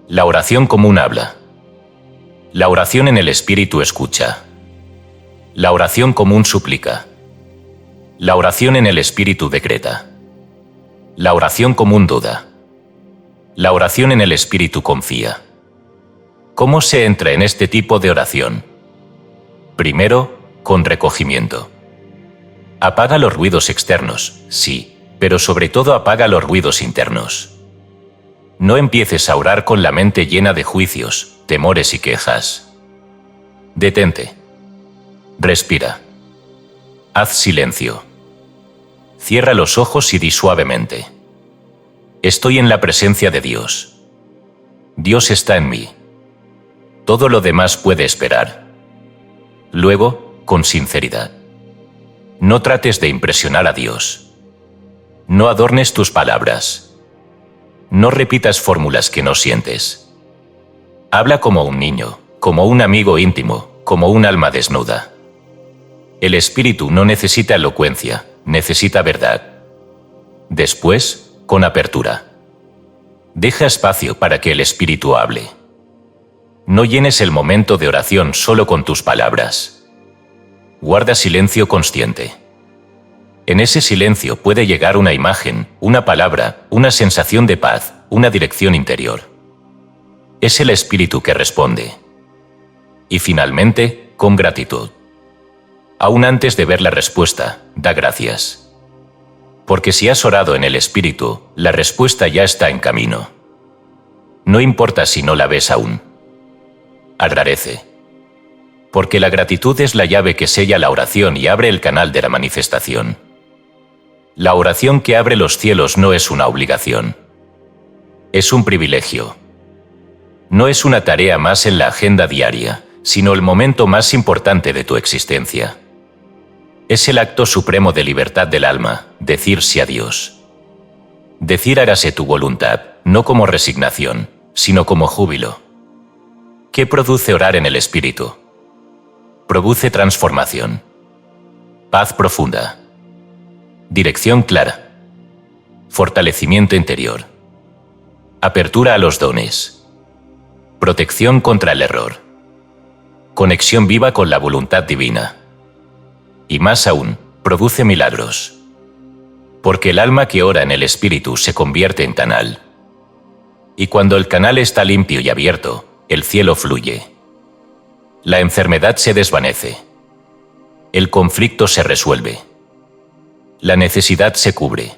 La oración común habla. La oración en el espíritu escucha. La oración común suplica. La oración en el espíritu decreta. La oración común duda. La oración en el espíritu confía. ¿Cómo se entra en este tipo de oración? Primero, con recogimiento. Apaga los ruidos externos, sí, pero sobre todo apaga los ruidos internos. No empieces a orar con la mente llena de juicios, temores y quejas. Detente. Respira. Haz silencio. Cierra los ojos y di suavemente: estoy en la presencia de Dios. Dios está en mí. Todo lo demás puede esperar. Luego, con sinceridad. No trates de impresionar a Dios. No adornes tus palabras. No repitas fórmulas que no sientes. Habla como un niño, como un amigo íntimo, como un alma desnuda. El espíritu no necesita elocuencia, necesita verdad. Después, con apertura. Deja espacio para que el espíritu hable. No llenes el momento de oración solo con tus palabras. Guarda silencio consciente. En ese silencio puede llegar una imagen, una palabra, una sensación de paz, una dirección interior. Es el espíritu que responde. Y finalmente, con gratitud. Aún antes de ver la respuesta, da gracias. Porque si has orado en el espíritu, la respuesta ya está en camino. No importa si no la ves aún. Agradece. Porque la gratitud es la llave que sella la oración y abre el canal de la manifestación. La oración que abre los cielos no es una obligación. Es un privilegio. No es una tarea más en la agenda diaria, sino el momento más importante de tu existencia. Es el acto supremo de libertad del alma, decir sí a Dios. Decir hágase tu voluntad, no como resignación, sino como júbilo. ¿Qué produce orar en el espíritu? Produce transformación. Paz profunda. Dirección clara. Fortalecimiento interior. Apertura a los dones. Protección contra el error. Conexión viva con la voluntad divina. Y más aún, produce milagros. Porque el alma que ora en el espíritu se convierte en canal. Y cuando el canal está limpio y abierto, el cielo fluye. La enfermedad se desvanece. El conflicto se resuelve. La necesidad se cubre.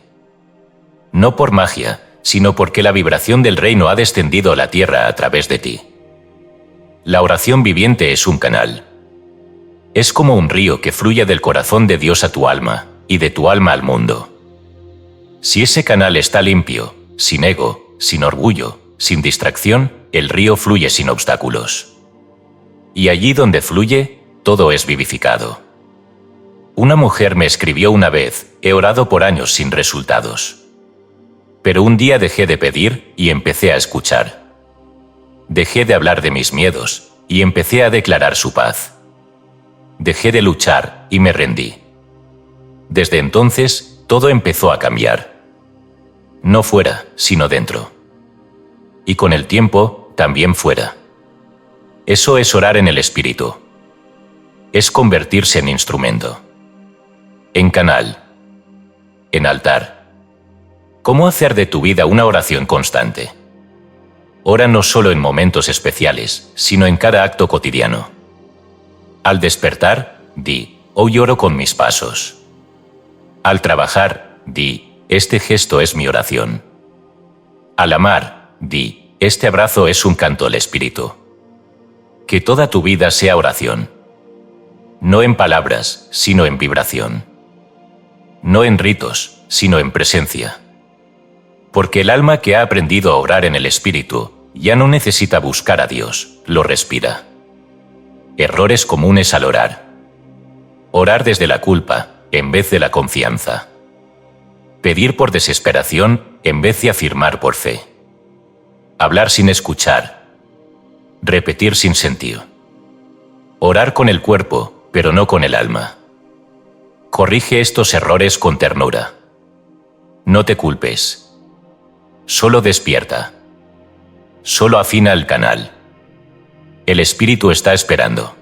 No por magia, sino porque la vibración del reino ha descendido a la tierra a través de ti. La oración viviente es un canal. Es como un río que fluye del corazón de Dios a tu alma, y de tu alma al mundo. Si ese canal está limpio, sin ego, sin orgullo, sin distracción, el río fluye sin obstáculos. Y allí donde fluye, todo es vivificado. Una mujer me escribió una vez: he orado por años sin resultados. Pero un día dejé de pedir y empecé a escuchar. Dejé de hablar de mis miedos y empecé a declarar su paz. Dejé de luchar y me rendí. Desde entonces, todo empezó a cambiar. No fuera, sino dentro. Y con el tiempo, también fuera. Eso es orar en el Espíritu. Es convertirse en instrumento. En canal. En altar. ¿Cómo hacer de tu vida una oración constante? Ora no solo en momentos especiales, sino en cada acto cotidiano. Al despertar, di: hoy oro con mis pasos. Al trabajar, di: este gesto es mi oración. Al amar, di: este abrazo es un canto al Espíritu. Que toda tu vida sea oración. No en palabras, sino en vibración. No en ritos, sino en presencia. Porque el alma que ha aprendido a orar en el Espíritu ya no necesita buscar a Dios, lo respira. Errores comunes al orar. Orar desde la culpa, en vez de la confianza. Pedir por desesperación, en vez de afirmar por fe. Hablar sin escuchar. Repetir sin sentir. Orar con el cuerpo, pero no con el alma. Corrige estos errores con ternura. No te culpes. Solo despierta. Solo afina el canal. El Espíritu está esperando.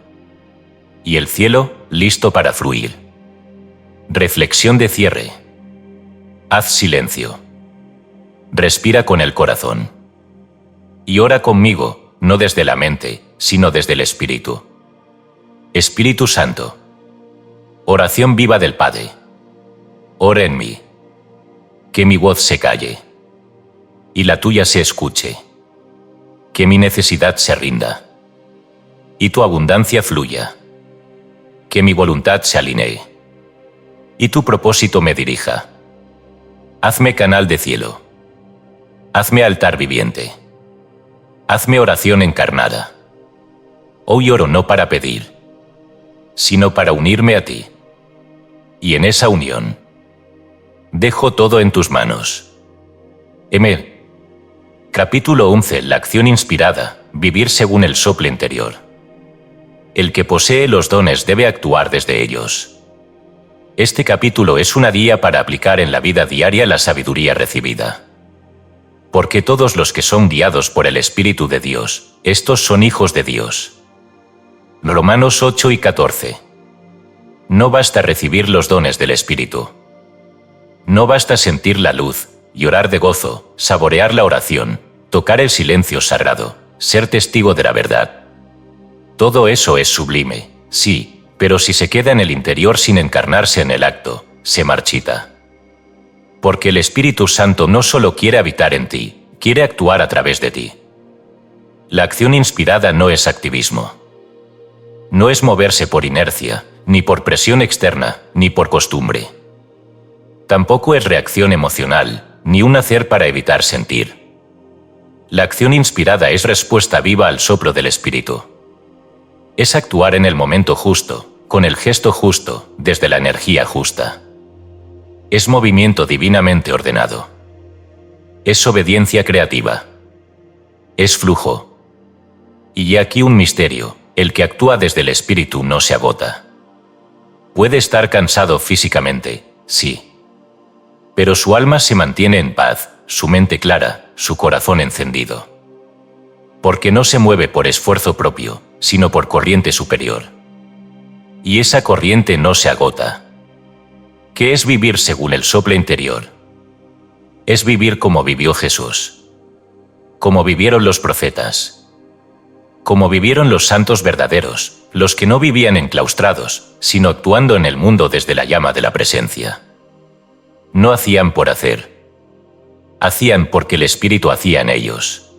Y el cielo, listo para fluir. Reflexión de cierre. Haz silencio. Respira con el corazón. Y ora conmigo, no desde la mente, sino desde el Espíritu. Espíritu Santo. Oración viva del Padre. Ora en mí. Que mi voz se calle. Y la tuya se escuche. Que mi necesidad se rinda. Y tu abundancia fluya. Que mi voluntad se alinee. Y tu propósito me dirija. Hazme canal de cielo. Hazme altar viviente. Hazme oración encarnada. Hoy oro no para pedir, sino para unirme a ti. Y en esa unión, dejo todo en tus manos. Capítulo 11. La acción inspirada. Vivir según el soplo interior. El que posee los dones debe actuar desde ellos. Este capítulo es una guía para aplicar en la vida diaria la sabiduría recibida. Porque todos los que son guiados por el Espíritu de Dios, estos son hijos de Dios. Romanos 8 y 14. No basta recibir los dones del Espíritu. No basta sentir la luz, llorar de gozo, saborear la oración, tocar el silencio sagrado, ser testigo de la verdad. Todo eso es sublime, sí, pero si se queda en el interior sin encarnarse en el acto, se marchita. Porque el Espíritu Santo no solo quiere habitar en ti, quiere actuar a través de ti. La acción inspirada no es activismo. No es moverse por inercia, ni por presión externa, ni por costumbre. Tampoco es reacción emocional, ni un hacer para evitar sentir. La acción inspirada es respuesta viva al soplo del Espíritu. Es actuar en el momento justo, con el gesto justo, desde la energía justa. Es movimiento divinamente ordenado. Es obediencia creativa. Es flujo. Y aquí un misterio: el que actúa desde el Espíritu no se agota. Puede estar cansado físicamente, sí. Pero su alma se mantiene en paz, su mente clara, su corazón encendido. Porque no se mueve por esfuerzo propio, sino por corriente superior. Y esa corriente no se agota. ¿Qué es vivir según el soplo interior? Es vivir como vivió Jesús. Como vivieron los profetas. Como vivieron los santos verdaderos, los que no vivían enclaustrados, sino actuando en el mundo desde la llama de la presencia. No hacían por hacer. Hacían porque el Espíritu hacía en ellos.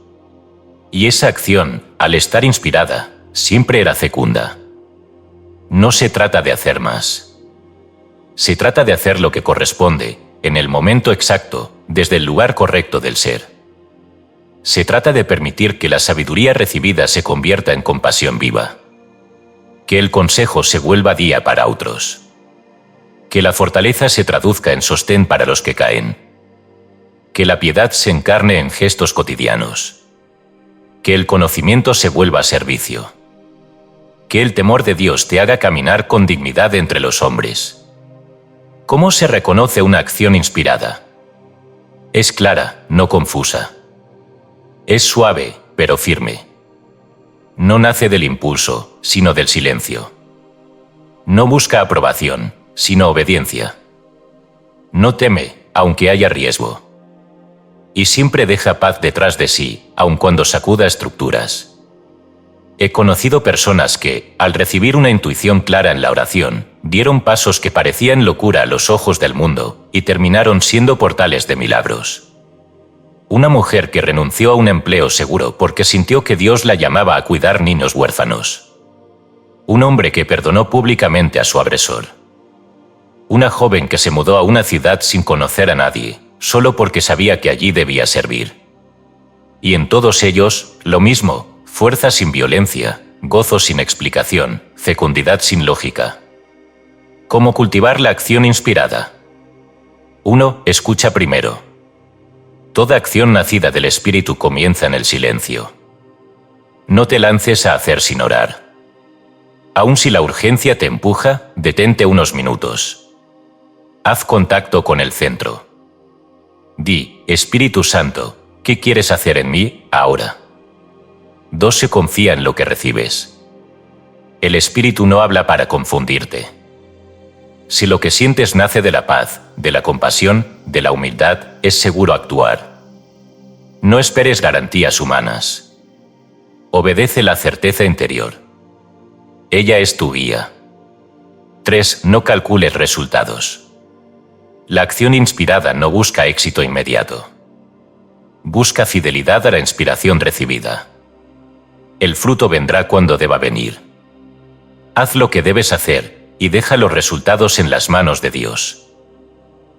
Y esa acción, al estar inspirada, siempre era fecunda. No se trata de hacer más. Se trata de hacer lo que corresponde, en el momento exacto, desde el lugar correcto del ser. Se trata de permitir que la sabiduría recibida se convierta en compasión viva. Que el consejo se vuelva guía para otros. Que la fortaleza se traduzca en sostén para los que caen. Que la piedad se encarne en gestos cotidianos. Que el conocimiento se vuelva servicio. Que el temor de Dios te haga caminar con dignidad entre los hombres. ¿Cómo se reconoce una acción inspirada? Es clara, no confusa. Es suave, pero firme. No nace del impulso, sino del silencio. No busca aprobación, sino obediencia. No teme, aunque haya riesgo. Y siempre deja paz detrás de sí, aun cuando sacuda estructuras. He conocido personas que, al recibir una intuición clara en la oración, dieron pasos que parecían locura a los ojos del mundo y terminaron siendo portales de milagros. Una mujer que renunció a un empleo seguro porque sintió que Dios la llamaba a cuidar niños huérfanos. Un hombre que perdonó públicamente a su agresor. Una joven que se mudó a una ciudad sin conocer a nadie, solo porque sabía que allí debía servir. Y en todos ellos, lo mismo: fuerza sin violencia, gozo sin explicación, fecundidad sin lógica. ¿Cómo cultivar la acción inspirada? 1. Escucha primero. Toda acción nacida del Espíritu comienza en el silencio. No te lances a hacer sin orar. Aun si la urgencia te empuja, detente unos minutos. Haz contacto con el centro. Di: Espíritu Santo, ¿qué quieres hacer en mí ahora? 2. Se confía en lo que recibes. El Espíritu no habla para confundirte. Si lo que sientes nace de la paz, de la compasión, de la humildad, es seguro actuar. No esperes garantías humanas. Obedece la certeza interior. Ella es tu guía. 3. No calcules resultados. La acción inspirada no busca éxito inmediato. Busca fidelidad a la inspiración recibida. El fruto vendrá cuando deba venir. Haz lo que debes hacer y deja los resultados en las manos de Dios.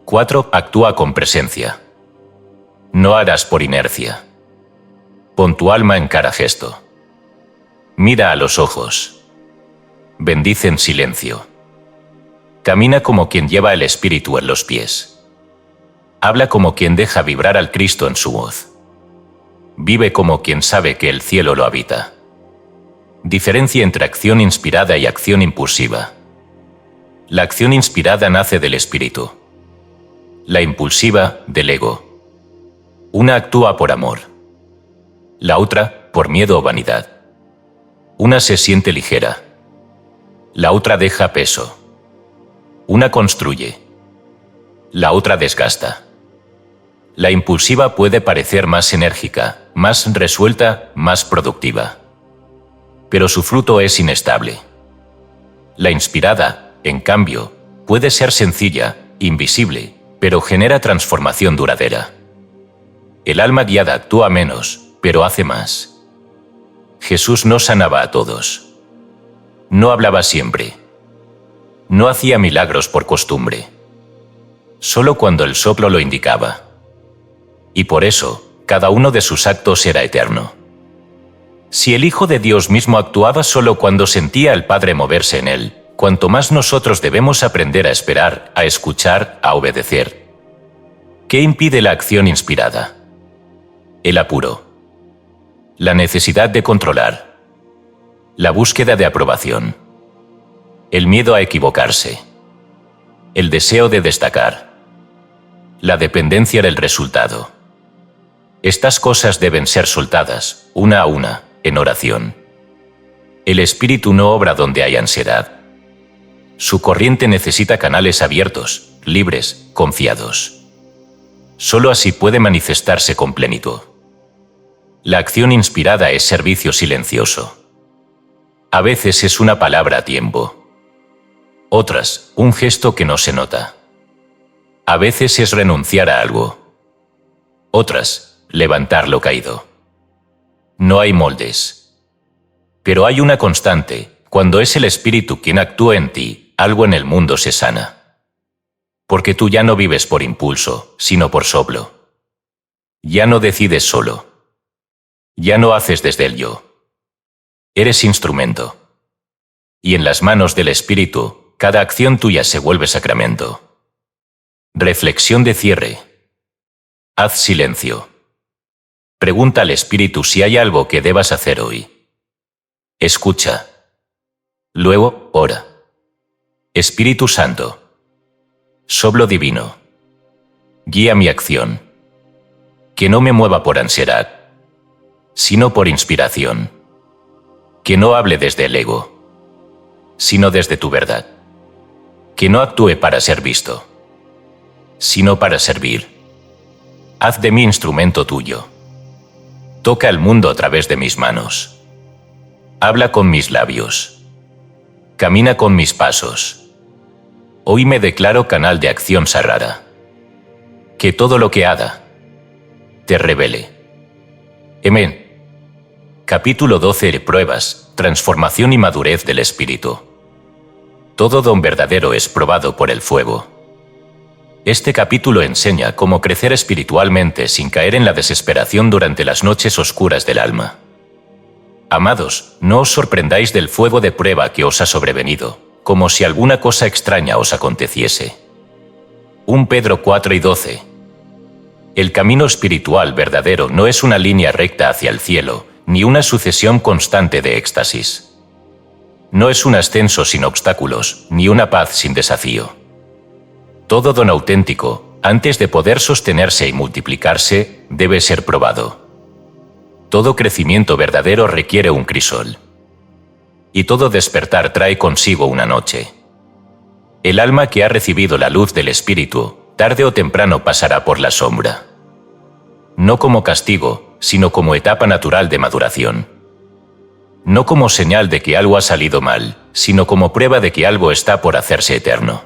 4. Actúa con presencia. No harás por inercia. Pon tu alma en cada gesto. Mira a los ojos. Bendice en silencio. Camina como quien lleva el Espíritu en los pies. Habla como quien deja vibrar al Cristo en su voz. Vive como quien sabe que el cielo lo habita. Diferencia entre acción inspirada y acción impulsiva. La acción inspirada nace del Espíritu. La impulsiva, del ego. Una actúa por amor. La otra, por miedo o vanidad. Una se siente ligera. La otra deja peso. Una construye. La otra desgasta. La impulsiva puede parecer más enérgica, más resuelta, más productiva. Pero su fruto es inestable. La inspirada, en cambio, puede ser sencilla, invisible, pero genera transformación duradera. El alma guiada actúa menos, pero hace más. Jesús no sanaba a todos. No hablaba siempre. No hacía milagros por costumbre. Solo cuando el soplo lo indicaba. Y por eso, cada uno de sus actos era eterno. Si el Hijo de Dios mismo actuaba solo cuando sentía al Padre moverse en él, cuanto más nosotros debemos aprender a esperar, a escuchar, a obedecer. ¿Qué impide la acción inspirada? El apuro. La necesidad de controlar. La búsqueda de aprobación. El miedo a equivocarse. El deseo de destacar. La dependencia del resultado. Estas cosas deben ser soltadas, una a una, en oración. El Espíritu no obra donde hay ansiedad. Su corriente necesita canales abiertos, libres, confiados. Solo así puede manifestarse con plenitud. La acción inspirada es servicio silencioso. A veces es una palabra a tiempo. Otras, un gesto que no se nota. A veces es renunciar a algo. Otras, levantar lo caído. No hay moldes. Pero hay una constante: cuando es el Espíritu quien actúa en ti, algo en el mundo se sana. Porque tú ya no vives por impulso, sino por soplo. Ya no decides solo. Ya no haces desde el yo. Eres instrumento. Y en las manos del Espíritu, cada acción tuya se vuelve sacramento. Reflexión de cierre. Haz silencio. Pregunta al Espíritu si hay algo que debas hacer hoy. Escucha. Luego, ora. Espíritu Santo. Soplo divino. Guía mi acción. Que no me mueva por ansiedad, sino por inspiración. Que no hable desde el ego, sino desde tu verdad. Que no actúe para ser visto, sino para servir. Haz de mí instrumento tuyo. Toca el mundo a través de mis manos. Habla con mis labios. Camina con mis pasos. Hoy me declaro canal de acción sagrada. Que todo lo que haga te revele. Amén. Capítulo 12. Pruebas, transformación y madurez del Espíritu. Todo don verdadero es probado por el fuego. Este capítulo enseña cómo crecer espiritualmente sin caer en la desesperación durante las noches oscuras del alma. Amados, no os sorprendáis del fuego de prueba que os ha sobrevenido, como si alguna cosa extraña os aconteciese. 1 Pedro 4:12. El camino espiritual verdadero no es una línea recta hacia el cielo, ni una sucesión constante de éxtasis. No es un ascenso sin obstáculos, ni una paz sin desafío. Todo don auténtico, antes de poder sostenerse y multiplicarse, debe ser probado. Todo crecimiento verdadero requiere un crisol. Y todo despertar trae consigo una noche. El alma que ha recibido la luz del Espíritu, tarde o temprano pasará por la sombra. No como castigo, sino como etapa natural de maduración. No como señal de que algo ha salido mal, sino como prueba de que algo está por hacerse eterno.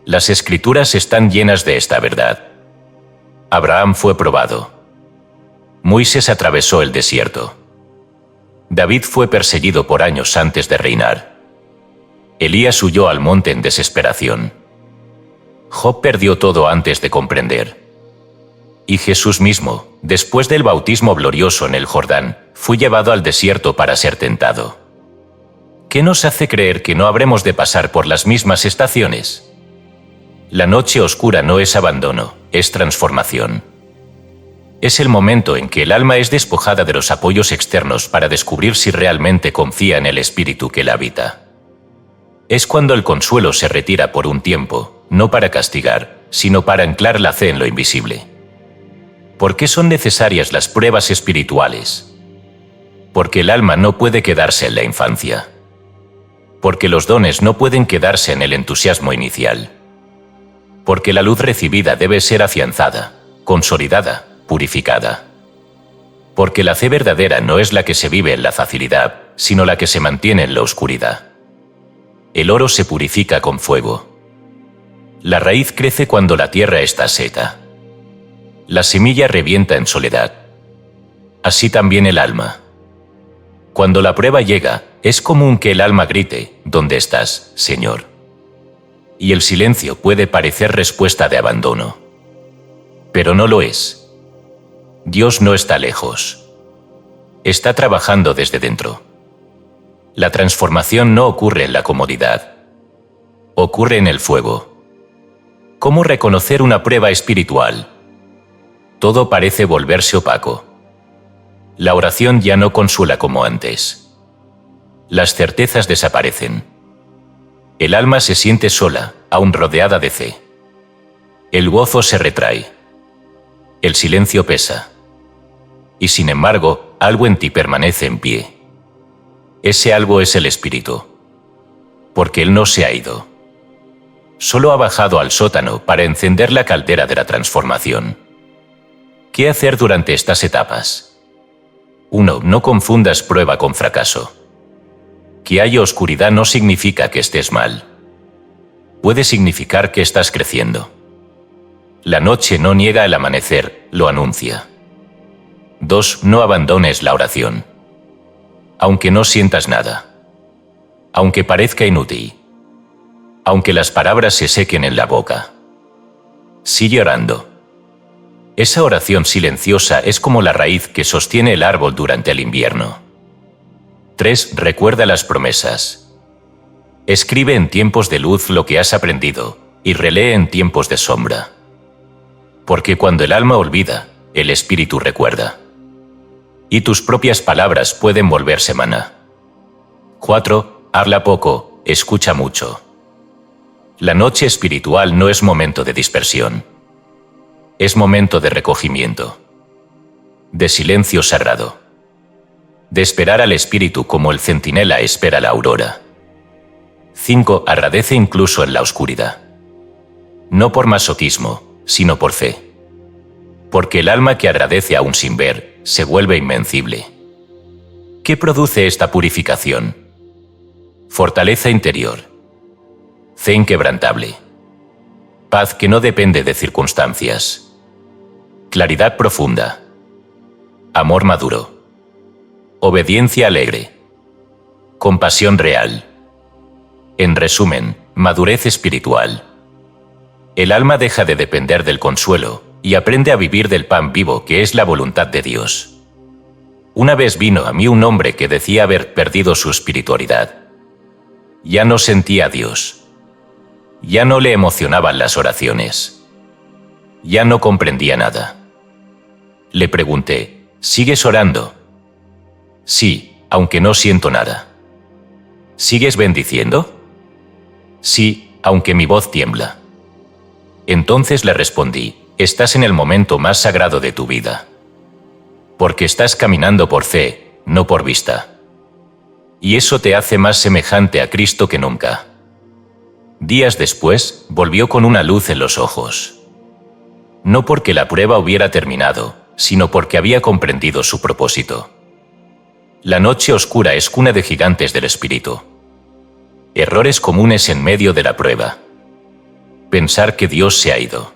Las Escrituras están llenas de esta verdad. Abraham fue probado. Moisés atravesó el desierto. David fue perseguido por años antes de reinar. Elías huyó al monte en desesperación. Job perdió todo antes de comprender. Y Jesús mismo, después del bautismo glorioso en el Jordán, fue llevado al desierto para ser tentado. ¿Qué nos hace creer que no habremos de pasar por las mismas estaciones? La noche oscura no es abandono, es transformación. Es el momento en que el alma es despojada de los apoyos externos para descubrir si realmente confía en el Espíritu que la habita. Es cuando el consuelo se retira por un tiempo, no para castigar, sino para anclar la fe en lo invisible. ¿Por qué son necesarias las pruebas espirituales? Porque el alma no puede quedarse en la infancia. Porque los dones no pueden quedarse en el entusiasmo inicial. Porque la luz recibida debe ser afianzada, consolidada, purificada. Porque la fe verdadera no es la que se vive en la facilidad, sino la que se mantiene en la oscuridad. El oro se purifica con fuego. La raíz crece cuando la tierra está seca. La semilla revienta en soledad. Así también el alma. Cuando la prueba llega, es común que el alma grite, ¿dónde estás, Señor? Y el silencio puede parecer respuesta de abandono. Pero no lo es. Dios no está lejos. Está trabajando desde dentro. La transformación no ocurre en la comodidad. Ocurre en el fuego. ¿Cómo reconocer una prueba espiritual? Todo parece volverse opaco. La oración ya no consuela como antes. Las certezas desaparecen. El alma se siente sola, aún rodeada de fe. El gozo se retrae. El silencio pesa. Y sin embargo, algo en ti permanece en pie. Ese algo es el Espíritu. Porque Él no se ha ido. Solo ha bajado al sótano para encender la caldera de la transformación. ¿Qué hacer durante estas etapas? 1. No confundas prueba con fracaso. Que haya oscuridad no significa que estés mal. Puede significar que estás creciendo. La noche no niega el amanecer, lo anuncia. 2. No abandones la oración. Aunque no sientas nada. Aunque parezca inútil. Aunque las palabras se sequen en la boca. Sigue orando. Esa oración silenciosa es como la raíz que sostiene el árbol durante el invierno. 3. Recuerda las promesas. Escribe en tiempos de luz lo que has aprendido y relee en tiempos de sombra. Porque cuando el alma olvida, el espíritu recuerda. Y tus propias palabras pueden volverse maná. 4. Habla poco, escucha mucho. La noche espiritual no es momento de dispersión. Es momento de recogimiento. De silencio sagrado. De esperar al espíritu como el centinela espera la aurora. 5. Agradece incluso en la oscuridad. No por masoquismo, sino por fe. Porque el alma que agradece aún sin ver, se vuelve invencible. ¿Qué produce esta purificación? Fortaleza interior. Fe inquebrantable. Paz que no depende de circunstancias. Claridad profunda. Amor maduro. Obediencia alegre. Compasión real. En resumen, madurez espiritual. El alma deja de depender del consuelo y aprende a vivir del pan vivo que es la voluntad de Dios. Una vez vino a mí un hombre que decía haber perdido su espiritualidad. Ya no sentía a Dios. Ya no le emocionaban las oraciones. Ya no comprendía nada. Le pregunté, ¿sigues orando? Sí, aunque no siento nada. ¿Sigues bendiciendo? Sí, aunque mi voz tiembla. Entonces le respondí, estás en el momento más sagrado de tu vida. Porque estás caminando por fe, no por vista. Y eso te hace más semejante a Cristo que nunca. Días después, volvió con una luz en los ojos. No porque la prueba hubiera terminado, sino porque había comprendido su propósito. La noche oscura es cuna de gigantes del espíritu. Errores comunes en medio de la prueba. Pensar que Dios se ha ido.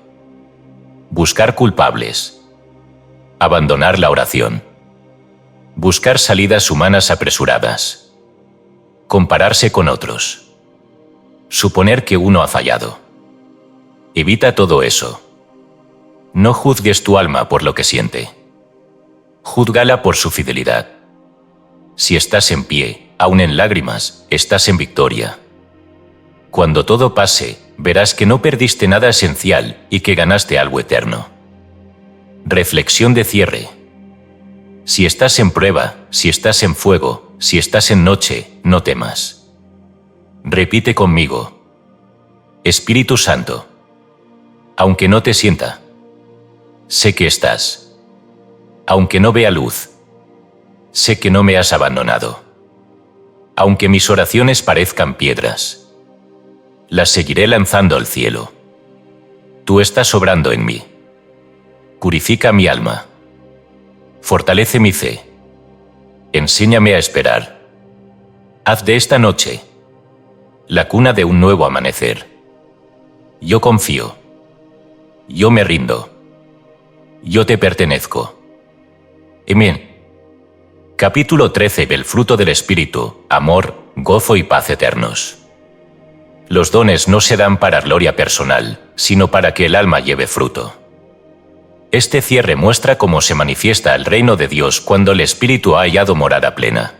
Buscar culpables. Abandonar la oración. Buscar salidas humanas apresuradas. Compararse con otros. Suponer que uno ha fallado. Evita todo eso. No juzgues tu alma por lo que siente. Júzgala por su fidelidad. Si estás en pie, aun en lágrimas, estás en victoria. Cuando todo pase, verás que no perdiste nada esencial y que ganaste algo eterno. Reflexión de cierre. Si estás en prueba, si estás en fuego, si estás en noche, no temas. Repite conmigo. Espíritu Santo. Aunque no te sienta. Sé que estás. Aunque no vea luz. Sé que no me has abandonado. Aunque mis oraciones parezcan piedras. Las seguiré lanzando al cielo. Tú estás obrando en mí. Purifica mi alma. Fortalece mi fe. Enséñame a esperar. Haz de esta noche la cuna de un nuevo amanecer. Yo confío. Yo me rindo. Yo te pertenezco. Amén. Capítulo 13. El fruto del Espíritu, amor, gozo y paz eternos. Los dones no se dan para gloria personal, sino para que el alma lleve fruto. Este cierre muestra cómo se manifiesta el reino de Dios cuando el Espíritu ha hallado morada plena.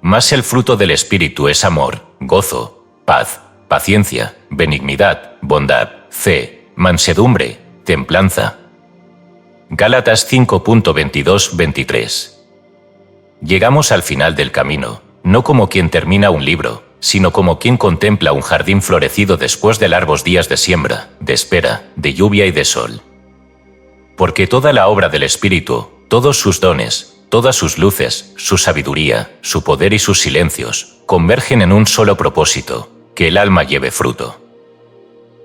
Mas el fruto del Espíritu es amor, gozo, paz, paciencia, benignidad, bondad, fe, mansedumbre, templanza. Gálatas 5.22-23. Llegamos al final del camino, no como quien termina un libro, sino como quien contempla un jardín florecido después de largos días de siembra, de espera, de lluvia y de sol. Porque toda la obra del Espíritu, todos sus dones, todas sus luces, su sabiduría, su poder y sus silencios, convergen en un solo propósito, que el alma lleve fruto.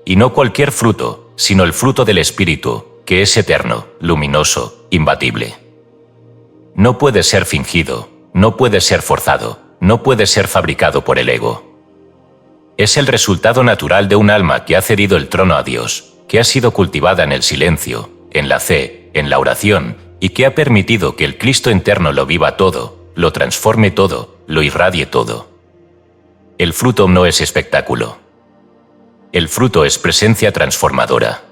Y no cualquier fruto, sino el fruto del Espíritu, que es eterno, luminoso, imbatible. No puede ser fingido, no puede ser forzado, no puede ser fabricado por el ego. Es el resultado natural de un alma que ha cedido el trono a Dios, que ha sido cultivada en el silencio, en la fe, en la oración, y que ha permitido que el Cristo interno lo viva todo, lo transforme todo, lo irradie todo. El fruto no es espectáculo. El fruto es presencia transformadora.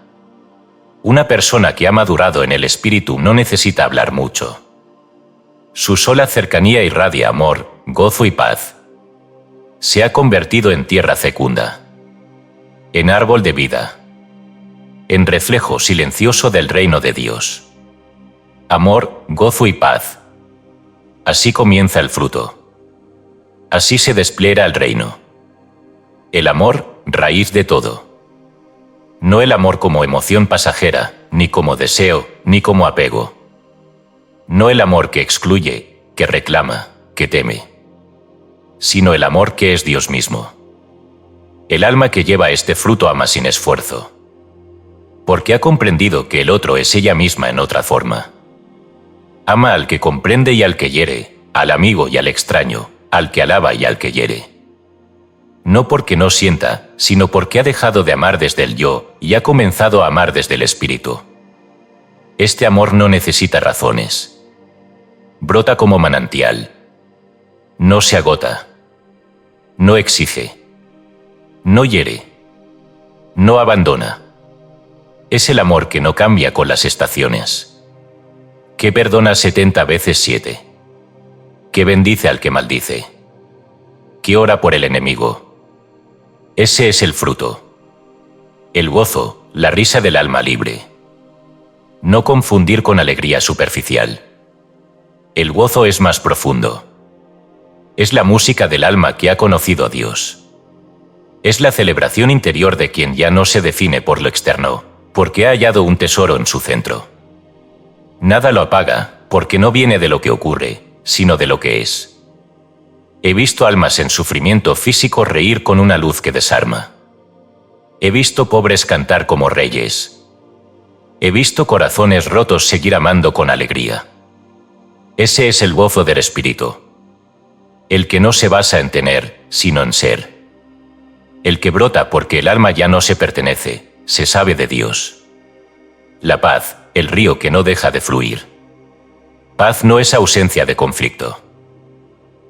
Una persona que ha madurado en el Espíritu no necesita hablar mucho. Su sola cercanía irradia amor, gozo y paz. se ha convertido en tierra fecunda, en árbol de vida, en reflejo silencioso del reino de Dios. Amor, gozo y paz. Así comienza el fruto. Así se despliega el reino. El amor, raíz de todo. No el amor como emoción pasajera, ni como deseo, ni como apego. No el amor que excluye, que reclama, que teme, sino el amor que es Dios mismo. El alma que lleva este fruto ama sin esfuerzo, porque ha comprendido que el otro es ella misma en otra forma. Ama al que comprende y al que hiere, al amigo y al extraño, al que alaba y al que hiere. No porque no sienta, sino porque ha dejado de amar desde el yo y ha comenzado a amar desde el espíritu. Este amor no necesita razones. Brota como manantial. No se agota. No exige. No hiere. No abandona. Es el amor que no cambia con las estaciones. Que perdona 70 veces 7. Que bendice al que maldice. Que ora por el enemigo. Ese es el fruto. El gozo, la risa del alma libre. No confundir con alegría superficial. El gozo es más profundo. Es la música del alma que ha conocido a Dios. Es la celebración interior de quien ya no se define por lo externo, porque ha hallado un tesoro en su centro. Nada lo apaga, porque no viene de lo que ocurre, sino de lo que es. He visto almas en sufrimiento físico reír con una luz que desarma. He visto pobres cantar como reyes. He visto corazones rotos seguir amando con alegría. Ese es el gozo del espíritu. El que no se basa en tener, sino en ser. El que brota porque el alma ya no se pertenece, se sabe de Dios. La paz, el río que no deja de fluir. Paz no es ausencia de conflicto.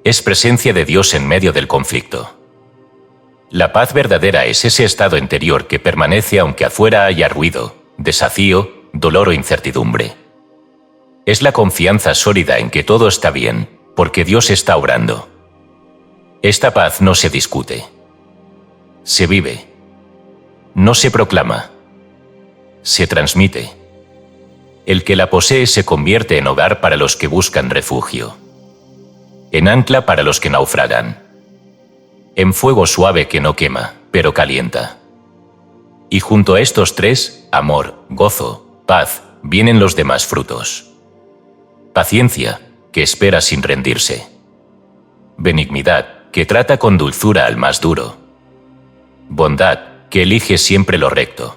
Es presencia de Dios en medio del conflicto. La paz verdadera es ese estado interior que permanece aunque afuera haya ruido, desafío, dolor o incertidumbre. Es la confianza sólida en que todo está bien, porque Dios está obrando. Esta paz no se discute. Se vive. No se proclama. Se transmite. El que la posee se convierte en hogar para los que buscan refugio. En ancla para los que naufragan. En fuego suave que no quema, pero calienta. Y junto a estos tres, amor, gozo, paz, vienen los demás frutos. Paciencia, que espera sin rendirse. Benignidad, que trata con dulzura al más duro. Bondad, que elige siempre lo recto.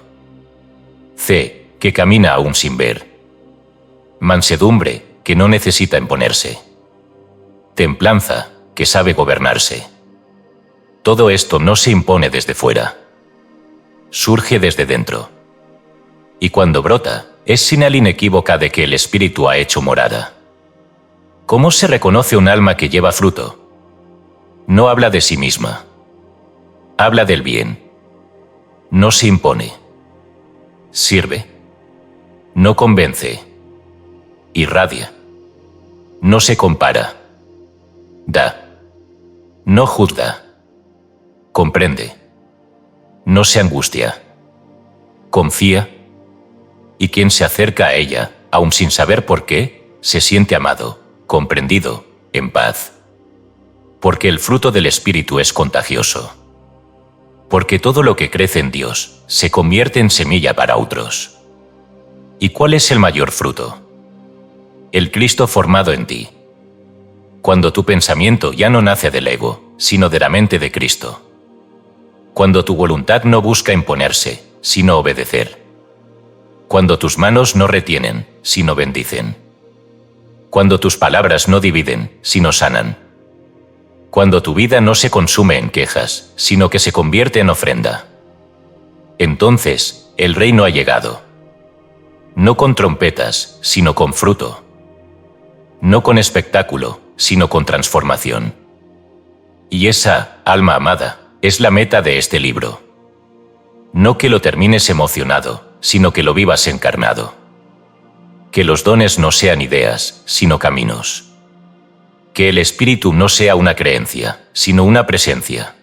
Fe, que camina aún sin ver. Mansedumbre, que no necesita imponerse. Templanza, que sabe gobernarse. Todo esto no se impone desde fuera. Surge desde dentro. Y cuando brota, es señal inequívoca de que el espíritu ha hecho morada. ¿Cómo se reconoce un alma que lleva fruto? No habla de sí misma. Habla del bien. No se impone. Sirve. No convence. Irradia. No se compara. Da. No juzga. Comprende. No se angustia. Confía. Y quien se acerca a ella, aun sin saber por qué, se siente amado, comprendido, en paz. Porque el fruto del Espíritu es contagioso. Porque todo lo que crece en Dios se convierte en semilla para otros. ¿Y cuál es el mayor fruto? El Cristo formado en ti. Cuando tu pensamiento ya no nace del ego, sino de la mente de Cristo. Cuando tu voluntad no busca imponerse, sino obedecer. Cuando tus manos no retienen, sino bendicen. Cuando tus palabras no dividen, sino sanan. Cuando tu vida no se consume en quejas, sino que se convierte en ofrenda. Entonces, el reino ha llegado. No con trompetas, sino con fruto. No con espectáculo, sino con transformación. Y esa, alma amada, es la meta de este libro. No que lo termines emocionado, sino que lo vivas encarnado. Que los dones no sean ideas, sino caminos. Que el espíritu no sea una creencia, sino una presencia.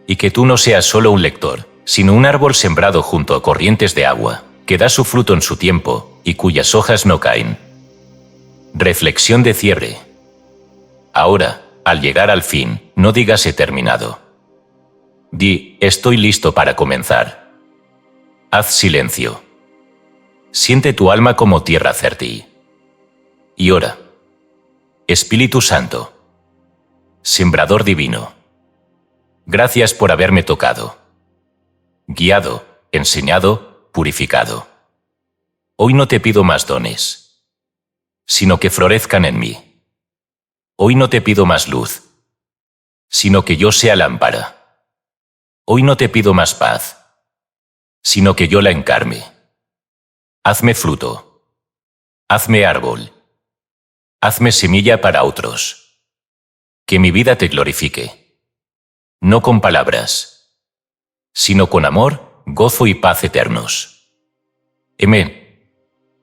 Y que tú no seas solo un lector, sino un árbol sembrado junto a corrientes de agua, que da su fruto en su tiempo, y cuyas hojas no caen. Reflexión de cierre. Ahora, al llegar al fin, no digas he terminado. Di, estoy listo para comenzar. Haz silencio. Siente tu alma como tierra fértil. Y ora. Espíritu Santo. Sembrador divino. Gracias por haberme tocado. Guiado, enseñado, purificado. Hoy no te pido más dones, sino que florezcan en mí. Hoy no te pido más luz, sino que yo sea lámpara. Hoy no te pido más paz, sino que yo la encarne. Hazme fruto. Hazme árbol. Hazme semilla para otros. Que mi vida te glorifique. No con palabras, sino con amor, gozo y paz eternos. Amén.